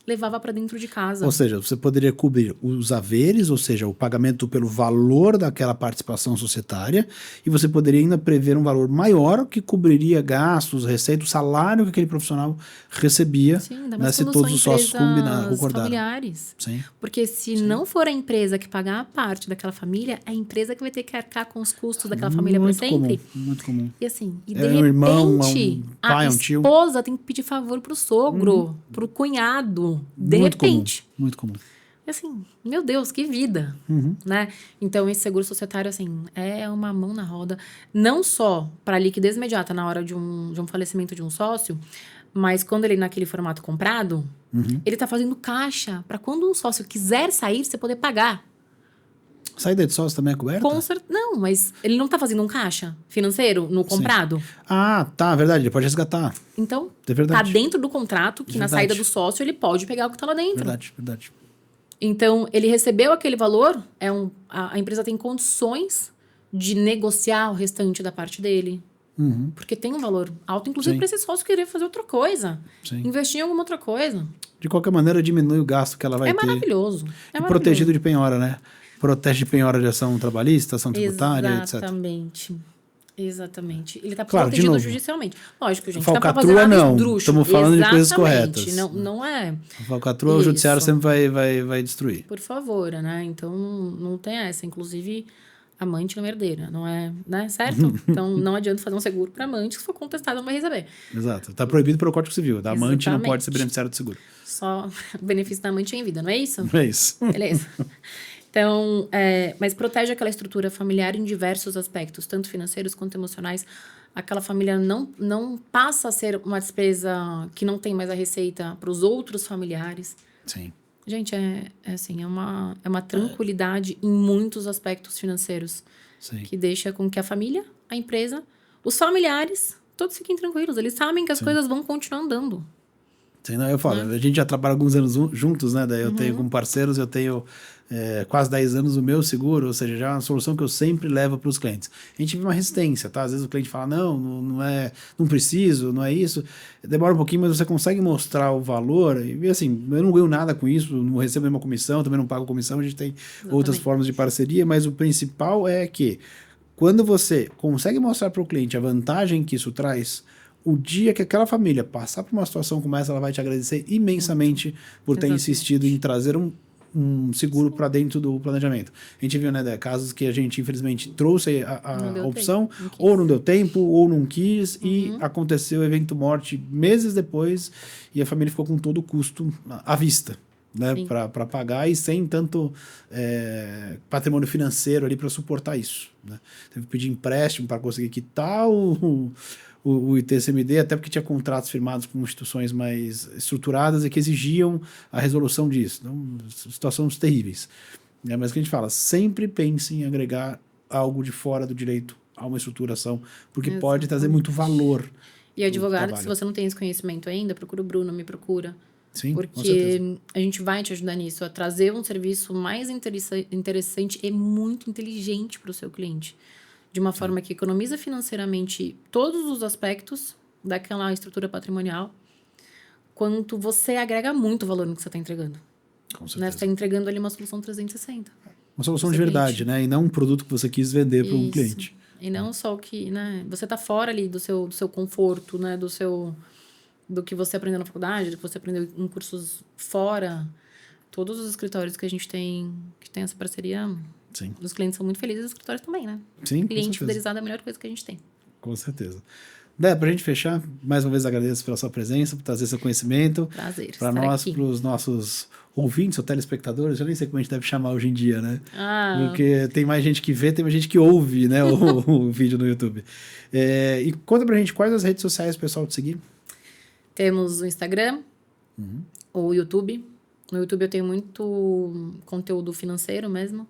levava para dentro de casa. Ou seja, você poderia cobrir os haveres, ou seja, o pagamento pelo valor daquela participação societária, e você poderia ainda prever um valor maior que cobriria gastos, receitas, o salário que aquele profissional recebia, né, se todos os sócios concordaram. Familiares. Sim. Porque se não for a empresa que pagar a parte daquela família, é a empresa que vai ter que arcar com os custos daquela família para sempre. Muito comum. E assim, de um irmão, repente, pai, a um tio. esposa tem que pedir favor pro sogro, pro cunhado. De repente. Muito comum. E assim, meu Deus, que vida, né? Então, esse seguro societário, assim, é uma mão na roda. Não só para liquidez imediata na hora de um falecimento de um sócio, mas quando ele naquele formato comprado, ele tá fazendo caixa para quando um sócio quiser sair, você poder pagar. Saída de sócio também é coberta? Não, mas ele não tá fazendo um caixa financeiro no comprado? Sim. Ah, tá, verdade, ele pode resgatar. Então, tá dentro do contrato que na saída do sócio ele pode pegar o que tá lá dentro. Verdade. Então, ele recebeu aquele valor, a empresa tem condições de negociar o restante da parte dele. Porque tem um valor alto, inclusive para esse sócio querer fazer outra coisa. Sim. Investir em alguma outra coisa. De qualquer maneira, diminui o gasto que ela vai ter. É maravilhoso. Protegido de penhora, né? Protege de penhora de ação trabalhista, ação tributária, etc. Exatamente. Ele está protegido judicialmente. Lógico, gente. Falcatrua não. Estamos falando de coisas corretas. Não é. A falcatrua, o judiciário sempre vai destruir. Por favor, né? Então, não tem essa. Inclusive, amante não é herdeira, não é, né? Certo? Então, não adianta fazer um seguro para amante, se for contestado, não vai receber. Exato. Está proibido pelo Código Civil. Da amante não pode ser beneficiário do seguro. Só benefício da amante em vida, não é isso? É isso. Beleza. Então, mas protege aquela estrutura familiar em diversos aspectos, tanto financeiros quanto emocionais. Aquela família não passa a ser uma despesa que não tem mais a receita para os outros familiares. Sim. Gente, assim, é uma tranquilidade em muitos aspectos financeiros. Sim. Que deixa com que a família, a empresa, os familiares, todos fiquem tranquilos. Eles sabem que as coisas vão continuar andando. Sim, não, eu falo, a gente já trabalha alguns anos juntos, né? Daí eu tenho como parceiros, eu tenho quase 10 anos o meu seguro, ou seja, já é uma solução que eu sempre levo para os clientes. A gente vê uma resistência, tá? Às vezes o cliente fala, não preciso, não é isso. Demora um pouquinho, mas você consegue mostrar o valor. E assim, eu não ganho nada com isso, não recebo nenhuma comissão, também não pago comissão, a gente tem outras formas de parceria, mas o principal é que quando você consegue mostrar para o cliente a vantagem que isso traz, o dia que aquela família passar por uma situação como essa, ela vai te agradecer imensamente por ter insistido em trazer um seguro para dentro do planejamento. A gente viu, né, casos que a gente, infelizmente, trouxe a opção, ou não deu tempo, ou não quis, e aconteceu o evento morte meses depois, e a família ficou com todo o custo à vista, né, para pagar, e sem tanto patrimônio financeiro ali para suportar isso, né? Teve que pedir empréstimo para conseguir quitar o ITCMD, até porque tinha contratos firmados com instituições mais estruturadas e que exigiam a resolução disso. Então, situações terríveis. Mas o que a gente fala, sempre pense em agregar algo de fora do direito a uma estruturação, porque pode trazer muito valor. E advogado, se você não tem esse conhecimento ainda, procura o Bruno, me procura. Sim, porque a gente vai te ajudar nisso, a trazer um serviço mais interessante e muito inteligente para o seu cliente. De uma forma que economiza financeiramente todos os aspectos daquela estrutura patrimonial, quanto você agrega muito valor no que você está entregando. Com certeza. Né? Você está entregando ali uma solução 360. Uma solução de verdade, cliente. Né? E não um produto que você quis vender para um cliente. E não só que, né? Você está fora ali do seu conforto, né? Do que você aprendeu na faculdade, do que você aprendeu em cursos fora. Todos os escritórios que a gente tem, que tem essa parceria... Sim. Os clientes são muito felizes, os escritórios também, né? Sim, cliente fidelizado é a melhor coisa que a gente tem. Com certeza. Dé, pra gente fechar, mais uma vez agradeço pela sua presença, por trazer seu conhecimento. Prazer. Para nós, para os nossos ouvintes ou telespectadores, eu nem sei como a gente deve chamar hoje em dia, né? Porque tem mais gente que vê, tem mais gente que ouve, né, o vídeo no YouTube. E conta pra gente quais as redes sociais o pessoal te seguir. Temos o Instagram, o YouTube. No YouTube eu tenho muito conteúdo financeiro mesmo.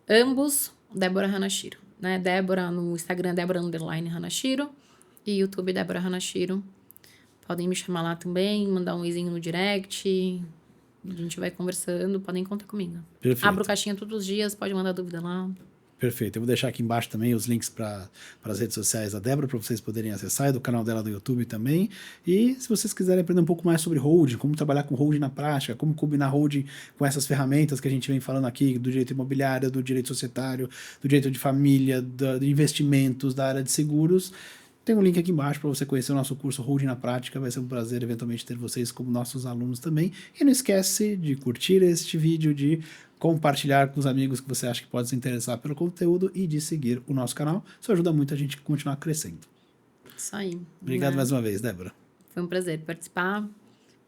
Ambos, Débora Hanashiro, né? Débora no Instagram, Débora_Hanashiro. E YouTube, Débora Hanashiro. Podem me chamar lá também, mandar um oizinho no direct. A gente vai conversando, podem contar comigo. Perfeito. Abro caixinha todos os dias, pode mandar dúvida lá. Perfeito. Eu vou deixar aqui embaixo também os links para as redes sociais da Débora, para vocês poderem acessar, e do canal dela do YouTube também. E se vocês quiserem aprender um pouco mais sobre holding, como trabalhar com holding na prática, como combinar holding com essas ferramentas que a gente vem falando aqui, do direito imobiliário, do direito societário, do direito de família, de investimentos, da área de seguros, tem um link aqui embaixo para você conhecer o nosso curso Holding na Prática. Vai ser um prazer eventualmente ter vocês como nossos alunos também. E não esquece de curtir este vídeo, de compartilhar com os amigos que você acha que pode se interessar pelo conteúdo e de seguir o nosso canal. Isso ajuda muito a gente a continuar crescendo. Isso aí. Obrigado mais uma vez, Débora. Foi um prazer participar.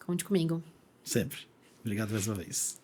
Conte comigo. Sempre. Obrigado mais uma vez.